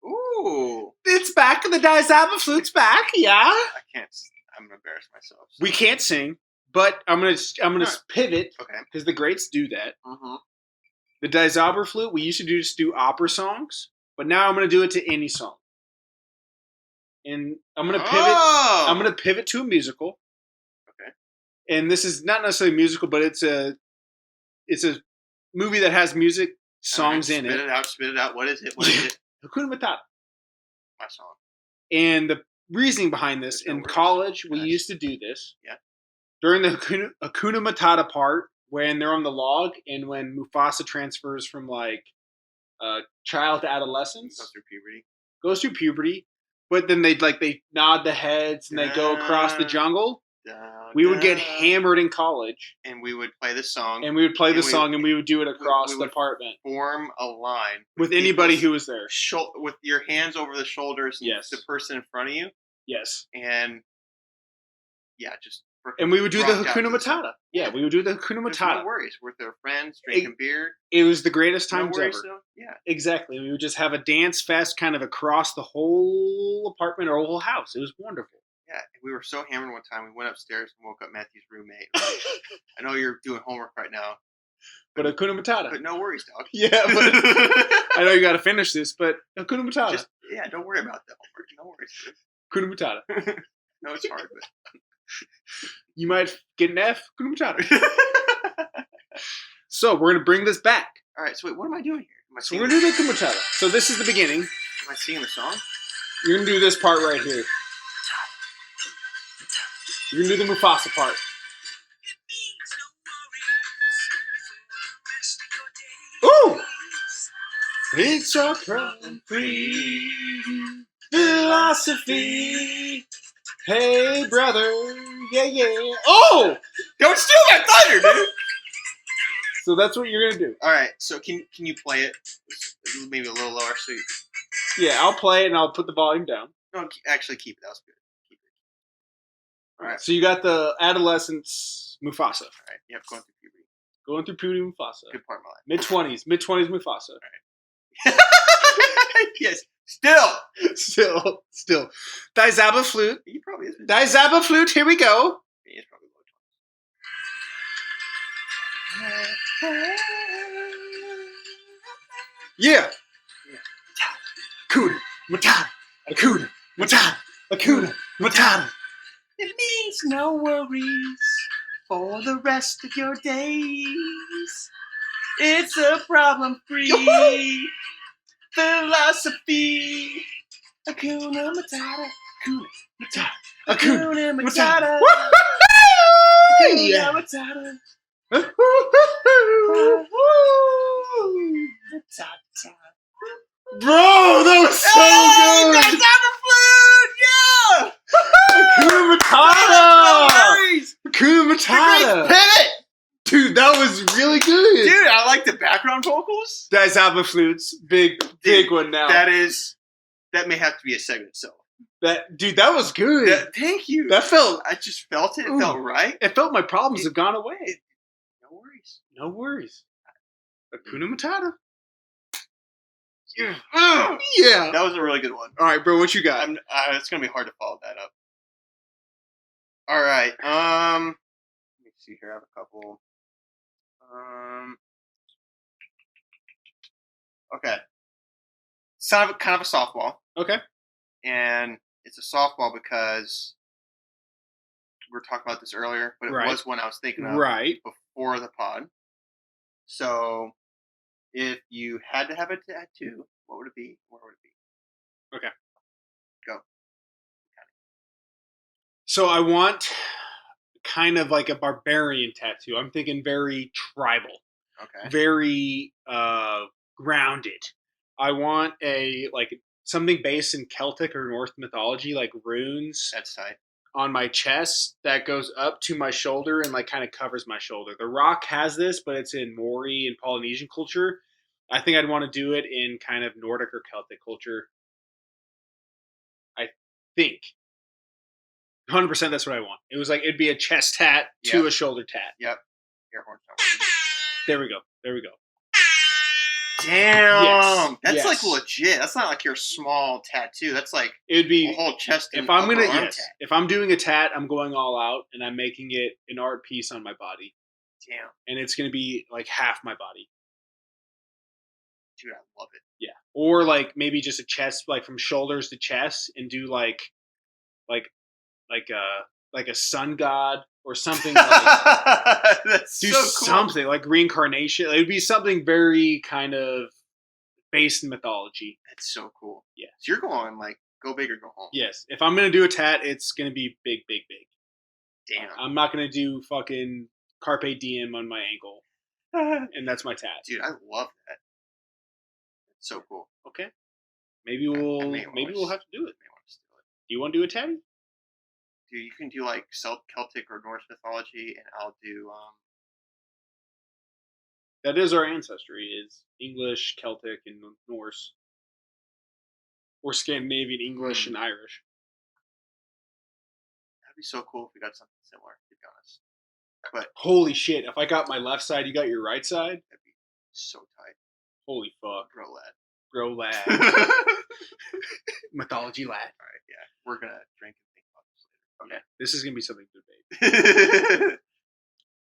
Ooh. It's back. The Die Zauberflote's back. Yeah. I can't. I'm gonna embarrass myself. So. We can't sing, but I'm gonna pivot. Okay. Because the greats do that. Mm-hmm. The Die Zauberflote, we used to just do opera songs, but now I'm gonna do it to any song. And I'm gonna pivot. Oh. I'm gonna pivot to a musical. Okay. And this is not necessarily musical, but it's a movie that has music songs in it. Spit it out. What is it? What is it? Hakuna Matata. My song. And the reasoning behind this, in college, we used to do this. Yeah. During the Hakuna Matata part, when they're on the log, and when Mufasa transfers from like child to adolescence, goes through puberty, but then they nod the heads and they go across the jungle. We would get hammered in college, and we would play the song, and we would do it across the apartment. Form a line with anybody who was there, with your hands over the shoulders. Yes. The person in front of you. Yes. And yeah, just. And we would do the Hakuna Matata. Yeah, we would do the Hakuna Matata. No worries. With their friends, drinking beer. It was the greatest times ever. Though. Yeah. Exactly. We would just have a dance fest kind of across the whole apartment or whole house. It was wonderful. Yeah, we were so hammered one time. We went upstairs and woke up Matthew's roommate. Like, I know you're doing homework right now. But Hakuna Matata. But no worries, dog. Yeah, but I know you got to finish this, but Hakuna Matata. Don't worry about the homework. No worries, dude. Hakuna Matata. No, it's hard, but... You might get an F. Hakuna Matata. So, we're going to bring this back. All right, so wait, what am I doing here? So we're going to do the Hakuna Matata. So this is the beginning. Am I singing the song? You're going to do this part right here. You're going to do the Mufasa part. Ooh! It's a problem-free philosophy. Hey, brother. Yeah, yeah. Oh! Don't steal that thunder, dude! So that's what you're going to do. All right, so can you play it maybe a little lower? So yeah, I'll play it and I'll put the volume down. No, actually keep it. That was good. Keep it. All right. So you got the adolescence Mufasa. All right. Yep, going through puberty. Going through puberty Mufasa. Good part of my life. Mid-20s. Mid-20s Mufasa. All right. Yes. Still. Die Zauberflote. He probably is. Die Zauberflote, here we go. He is probably low 20s. Yeah. Hakuna Matata. Hakuna Matata. Hakuna Matata. It means no worries for the rest of your days. It's a problem-free philosophy. Hakuna Matata. Hakuna Matata. Hakuna Matata. Hakuna Matata. Bro, that was so good! That's Zauberflote! Yeah! Hakuna Matata! Hakuna Great Matata! pivot! Dude, that was really good! Dude, I like the background vocals. Die Zauberflote's big one now. That may have to be a segment itself. That was good. Thank you. I just felt it. It felt right. It felt my problems have gone away. No worries. Hakuna Matata. Yeah. Yeah. That was a really good one. All right, bro. What you got? It's gonna be hard to follow that up. All right. Let me see here. I have a couple. Okay. It's kind of a softball. Okay. And it's a softball because we were talking about this earlier, but it was one I was thinking of before the pod. So, if you had to have a tattoo, what would it be? Where would it be? Okay. Go. So I want kind of like a barbarian tattoo. I'm thinking very tribal. Okay. Very grounded. I want something based in Celtic or Norse mythology, like runes. That's tight. On my chest that goes up to my shoulder and kind of covers my shoulder. The Rock has this, but it's in Maori and Polynesian culture. I think I'd want to do it in kind of Nordic or Celtic culture. I think 100% that's what I want. It was it'd be a chest tat to a shoulder tat. Yep. Air horn. There we go. Damn. Yes. That's like legit. That's not like your small tattoo. That's like it'd be a whole chest and if I'm upper gonna arm yes. tat. If I'm doing a tat, I'm going all out and I'm making it an art piece on my body. Damn. And it's gonna be like half my body. Dude, I love it. Yeah. Or like maybe just a chest, like from shoulders to chest, and do like a sun god or something like That's do so cool. something like reincarnation. It would be something very kind of based in mythology. That's so cool. Yeah. So you're going like go big or go home. Yes. If I'm gonna do a tat, it's gonna be big, big, big. Damn. I'm not gonna do fucking carpe diem on my ankle, and that's my tat. Dude, I love that. That's so cool. Okay. Maybe we'll have to do it. I may want to steal it. Do you want to do a tatty? Dude, you can do like Celtic or Norse mythology, and I'll do That is our ancestry: is English, Celtic, and Norse, or Scandinavian English and Irish. That'd be so cool if we got something similar. To be honest, but holy shit! If I got my left side, you got your right side. That'd be so tight. Holy fuck, bro, lad. Mythology lad. All right, yeah, we're gonna drink and think about this later. Okay, this is gonna be something to debate.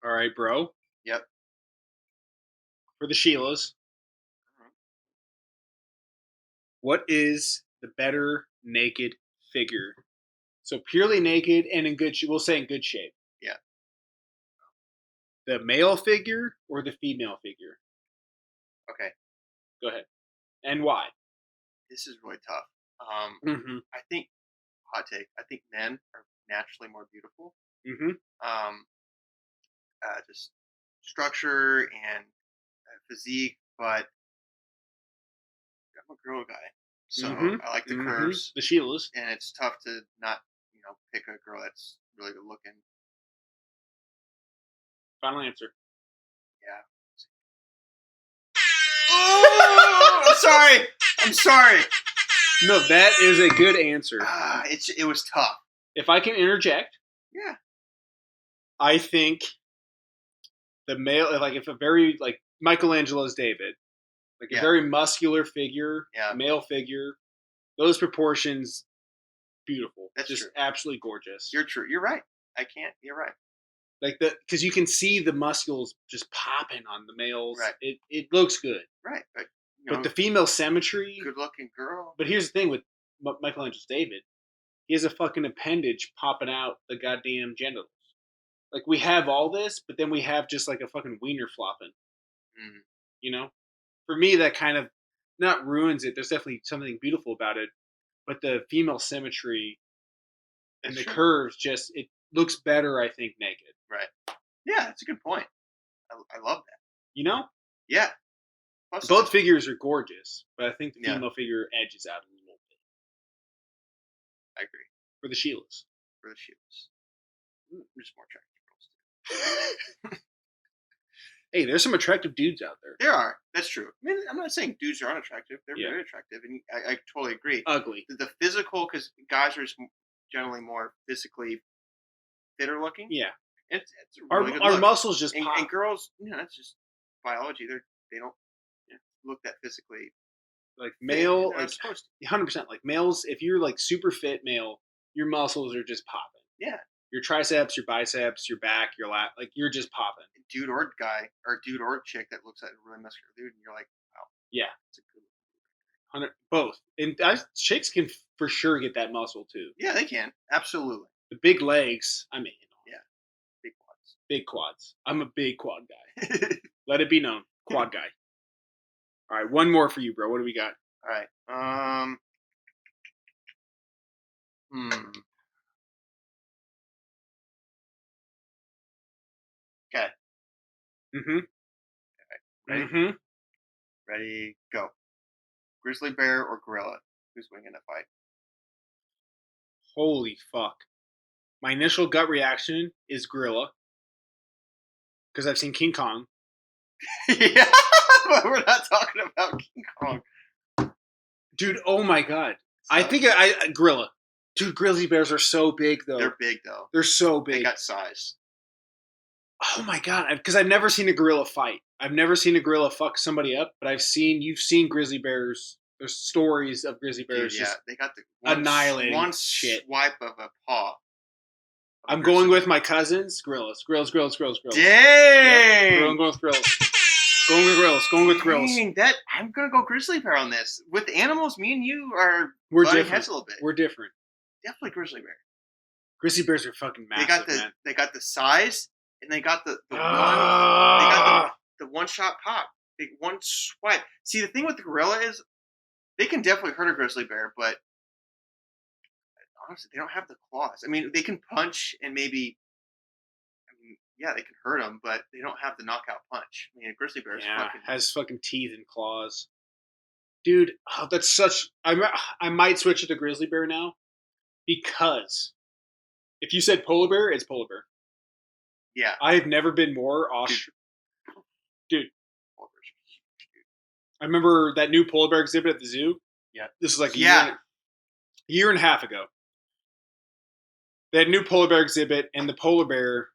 All right, bro. Yep. For the Sheilas, what is the better naked figure? So purely naked and in good shape. We'll say in good shape. Yeah. The male figure or the female figure? Okay. Go ahead. And why? This is really tough. I think, hot take, I think men are naturally more beautiful. Just structure and physique, but I'm a girl guy. So I like the curves. The Sheilas. And it's tough to not, pick a girl that's really good looking. Final answer. Yeah. Oh, I'm sorry. No, that is a good answer. It was tough. If I can interject. Yeah. I think the male, like if a very, like Michelangelo's David, like a very muscular figure, male figure, those proportions, beautiful. That's just true. Absolutely gorgeous. You're true. You're right. You're right. Like because you can see the muscles just popping on the males. Right. It looks good. Right. But the female symmetry. Good looking girl. But here's the thing with Michelangelo's David. He has a fucking appendage popping out the goddamn genitals. Like we have all this, but then we have just like a fucking wiener flopping. For me, that kind of not ruins it. There's definitely something beautiful about it, but the female symmetry and the curves just it looks better. I think naked. Right. Yeah, that's a good point. I love that. Yeah. Plus, both figures are gorgeous, but I think the female figure edges out a little bit. I agree. For the Sheilas. There's more attractive girls too. Hey, there's some attractive dudes out there. There are. That's true. I mean, I'm not saying dudes are unattractive. They're very attractive, and I totally agree. Ugly. The physical, because guys are generally more physically fitter looking. Yeah. It's a really good look. Our muscles just pop. And girls, it's just biology. They don't look that physically. Like male, like 100%. Like males, if you're like super fit male, your muscles are just popping. Yeah. Your triceps, your biceps, your back, your lat, like you're just popping. Dude or guy, or dude or chick that looks like a really muscular dude, and you're like, wow. Yeah. It's a good 100, both. And chicks can for sure get that muscle too. Yeah, they can. Absolutely. The big legs, I mean. Yeah. Big quads. Big quads. I'm a big quad guy. Let it be known. Quad guy. All right, one more for you, bro. What do we got? All right. Okay. Ready? Ready, go. Grizzly bear or gorilla? Who's winning a fight? Holy fuck. My initial gut reaction is gorilla. Because I've seen King Kong. Yeah, but we're not talking about King Kong. Dude, oh my god. I think gorilla. Dude, grizzly bears are so big, though. They're big, though. They're so big. They got size. Oh my god, because I've never seen a gorilla fight. I've never seen a gorilla fuck somebody up, but you've seen grizzly bears. There's stories of grizzly bears Dude, yeah, just they got the annihilating one shit. swipe of a paw. I'm going with my cousins. Gorillas. Dang! Yep. I'm going with gorillas. Going with gorillas. Dang, I'm gonna go grizzly bear on this. With animals, me and you we're butting different. heads a little bit. We're different. Definitely grizzly bear. Grizzly bears are fucking massive, man. They got the size, and they got the one shot pop. One swipe. See, the thing with the gorilla is they can definitely hurt a grizzly bear, but honestly, they don't have the claws. I mean, they can punch and maybe. Yeah, they can hurt them, but they don't have the knockout punch. I mean, a grizzly bear has fucking teeth and claws. Dude, that's such. I might switch it to grizzly bear now, because if you said polar bear, it's polar bear. Yeah, I have never been more Dude. I remember that new polar bear exhibit at the zoo. Yeah, this is like a year and a half ago. They had a new polar bear exhibit, and the polar bear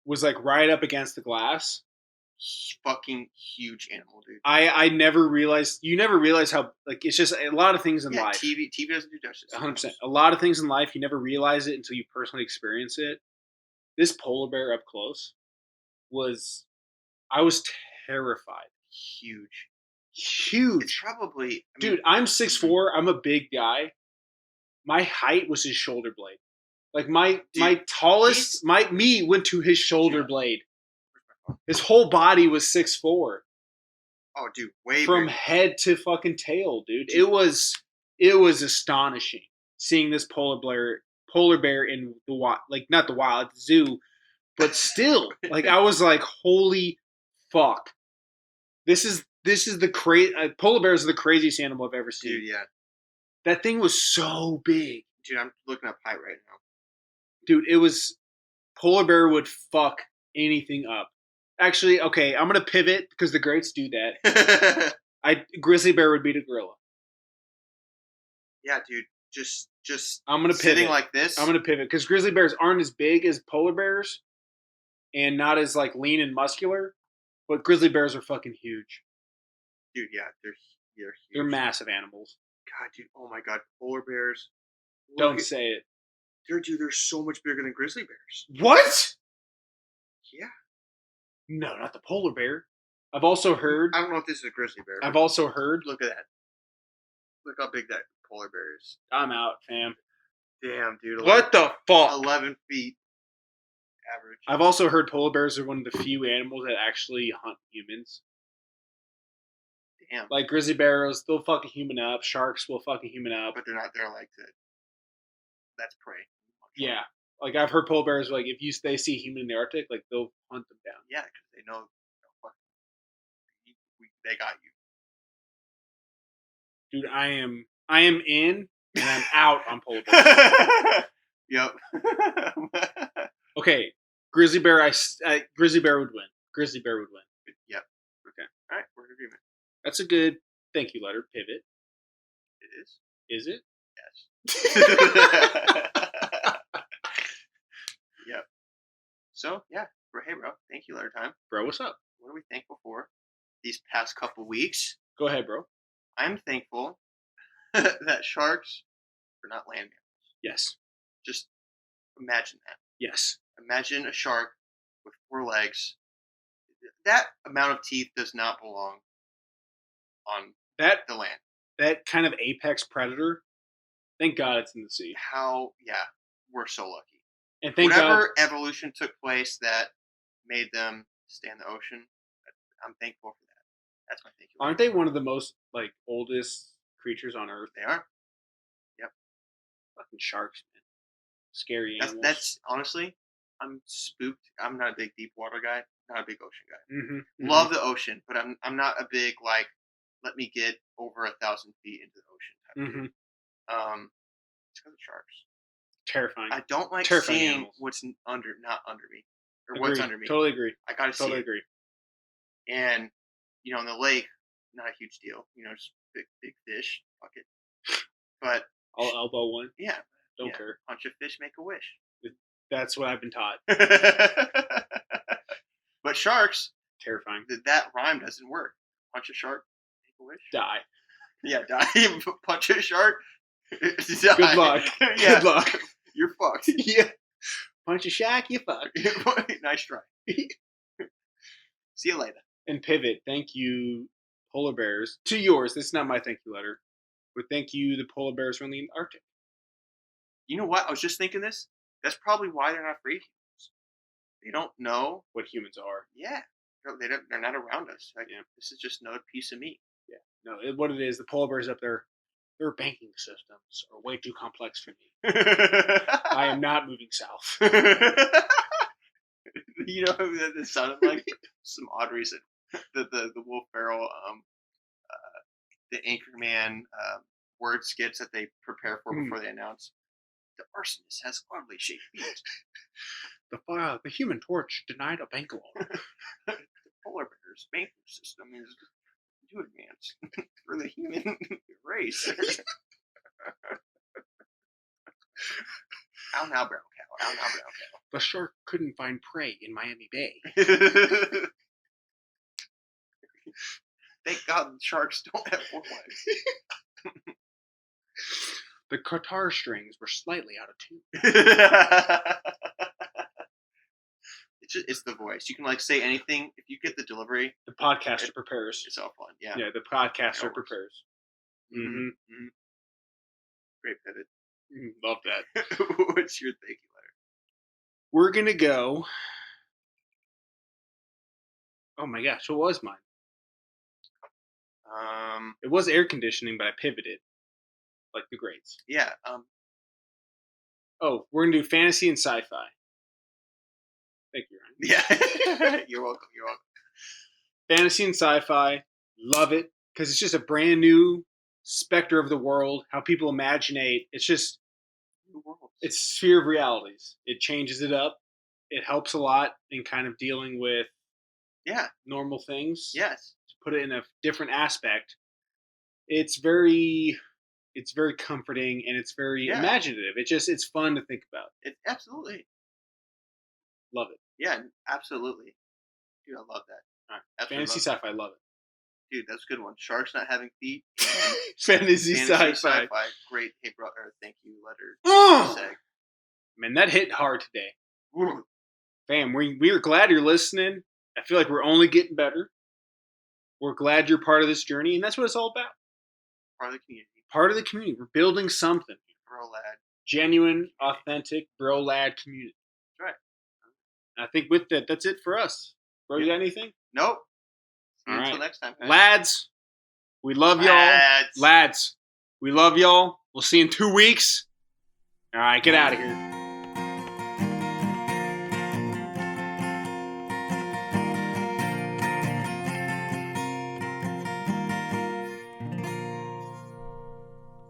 was like right up against the glass. Fucking huge animal, dude. I never realized. You never realize how, like, it's just a lot of things in life. TV doesn't do justice. 100%. A lot of things in life, you never realize it until you personally experience it. This polar bear up close I was terrified. Huge. It's probably, dude, I'm 6'4". I'm a big guy. My height was his shoulder blade. Like my tallest, me went to his shoulder blade. His whole body was 6'4". Oh, dude, way from big. Head to fucking tail, dude. It was astonishing seeing this polar bear in the wild, like not the wild, at the zoo, but still, like I was like, holy fuck, this is the crazy. Polar bears are the craziest animal I've ever seen. Dude, yeah, that thing was so big. Dude, I'm looking up height right now. Dude, it was polar bear would fuck anything up. Actually, okay, I'm gonna pivot because the greats do that. Grizzly bear would beat a gorilla. Yeah, dude, just I'm gonna sitting pivot like this. I'm gonna pivot because grizzly bears aren't as big as polar bears, and not as like lean and muscular, but grizzly bears are fucking huge. Dude, yeah, they're huge. They're massive animals. God, dude, oh my god, polar bears. Don't say it. They're so much bigger than grizzly bears. What? Yeah. No, not the polar bear. I've also heard. I don't know if this is a grizzly bear. I've also heard. Look at that. Look how big that polar bear is. I'm out, fam. Damn, dude. What the fuck? 11 feet average. I've also heard polar bears are one of the few animals that actually hunt humans. Damn. Like grizzly bears, they'll fuck a human up. Sharks will fuck a human up. But they're not there like that. That's prey. Yeah. Like I've heard polar bears, like if they see a human in the Arctic, like they'll hunt them down. Yeah, because they know, they got you. you. Dude, I am in and I'm out on polar bears. Yep. Okay, grizzly bear would win. Grizzly bear would win. Yep. Okay. All right, we're in agreement. That's a good thank you letter. Pivot. It is. Is it? Yes. Yep. So yeah, hey bro, thank you letter time. Bro, what's up? What are we thankful for these past couple weeks? Go ahead, bro. I'm thankful that sharks are not land mammals. Yes. Just imagine that. Yes. Imagine a shark with 4 legs. That amount of teeth does not belong on the land. That kind of apex predator. Thank God it's in the sea. We're so lucky. And thank Whatever God, evolution took place that made them stay in the ocean, I'm thankful for that. That's my thank you. Aren't they one of the most like oldest creatures on Earth? They are. Yep. Fucking sharks, man. Scary animals. That's honestly, I'm spooked. I'm not a big deep water guy. Not a big ocean guy. Mm-hmm. Love the ocean, but I'm not a big like. Let me get over 1,000 feet into the ocean type of thing. It's because of sharks. Terrifying. I don't like Terrifying seeing animals. what's not under me, or Agreed. what's under me. Totally agree. I gotta see Totally it. agree. And in the lake, not a huge deal. Just big fish, fuck it. But I'll elbow one. Yeah, don't care. Punch a fish, make a wish. That's what I've been taught. But sharks, Terrifying. That rhyme doesn't work. Punch a shark, make a wish. Die. Yeah, die. Punch a shark, die. Good luck. Yeah. Good luck. You're fucked. Yeah. Punch a shack, you fuck. Nice try. See you later. And pivot. Thank you, polar bears. To yours. This is not my thank you letter. But thank you, the polar bears from the Arctic. You know what? I was just thinking this. That's probably why they're not free humans. They don't know what humans are. Yeah. They're not around us. Like, this is just another piece of meat. Yeah. No, what it is, the polar bears up there, their banking systems are way too complex for me. I am not moving south. You know that it sounded like some odd reason. The Will Ferrell, the Anchorman word skits that they prepare for before they announce. The arsonist has oddly shaped feet. The Human Torch denied a bank loan. The polar bear's banking system is too advanced for the human race. Ow now, brown cow. Ow now, brown cow. The shark couldn't find prey in Miami Bay. Thank God the sharks don't have 4 legs. The guitar strings were slightly out of tune. It's the voice. You can say anything if you get the delivery. The podcaster prepares. It's all fun. Yeah. Yeah, the podcaster prepares. Mm-hmm. Mm-hmm. Great pivot. Love that. What's your thank you letter? We're gonna go. Oh my gosh, what was mine? It was air conditioning, but I pivoted, like the greats. Yeah. Oh, we're gonna do fantasy and sci-fi. Thank you, Ryan. Yeah. You're welcome. You're welcome. Fantasy and sci-fi, love it because it's just a brand new specter of the world. How people imaginate it's just it's sphere of realities. It changes it up. It helps a lot in kind of dealing with normal things. Yes. To put it in a different aspect. It's very comforting and it's very imaginative. It's fun to think about. Absolutely. Love it. Yeah, absolutely. Dude, I love that. All right. Fantasy sci-fi, love it. Dude, that's a good one. Sharks not having feet. Fantasy sci-fi. Great. Hey, bro. Thank you letter. Man, that hit hard today. Fam, we are glad you're listening. I feel like we're only getting better. We're glad you're part of this journey, and that's what it's all about. Part of the community. Part of the community. We're building something. Bro lad. Genuine, authentic, bro lad community. That's right. I think with that, that's it for us. Bro, you got anything? Nope. Until next time, guys. Lads, we love y'all. Lads, we love y'all. We'll see you in 2 weeks. All right, get out of here.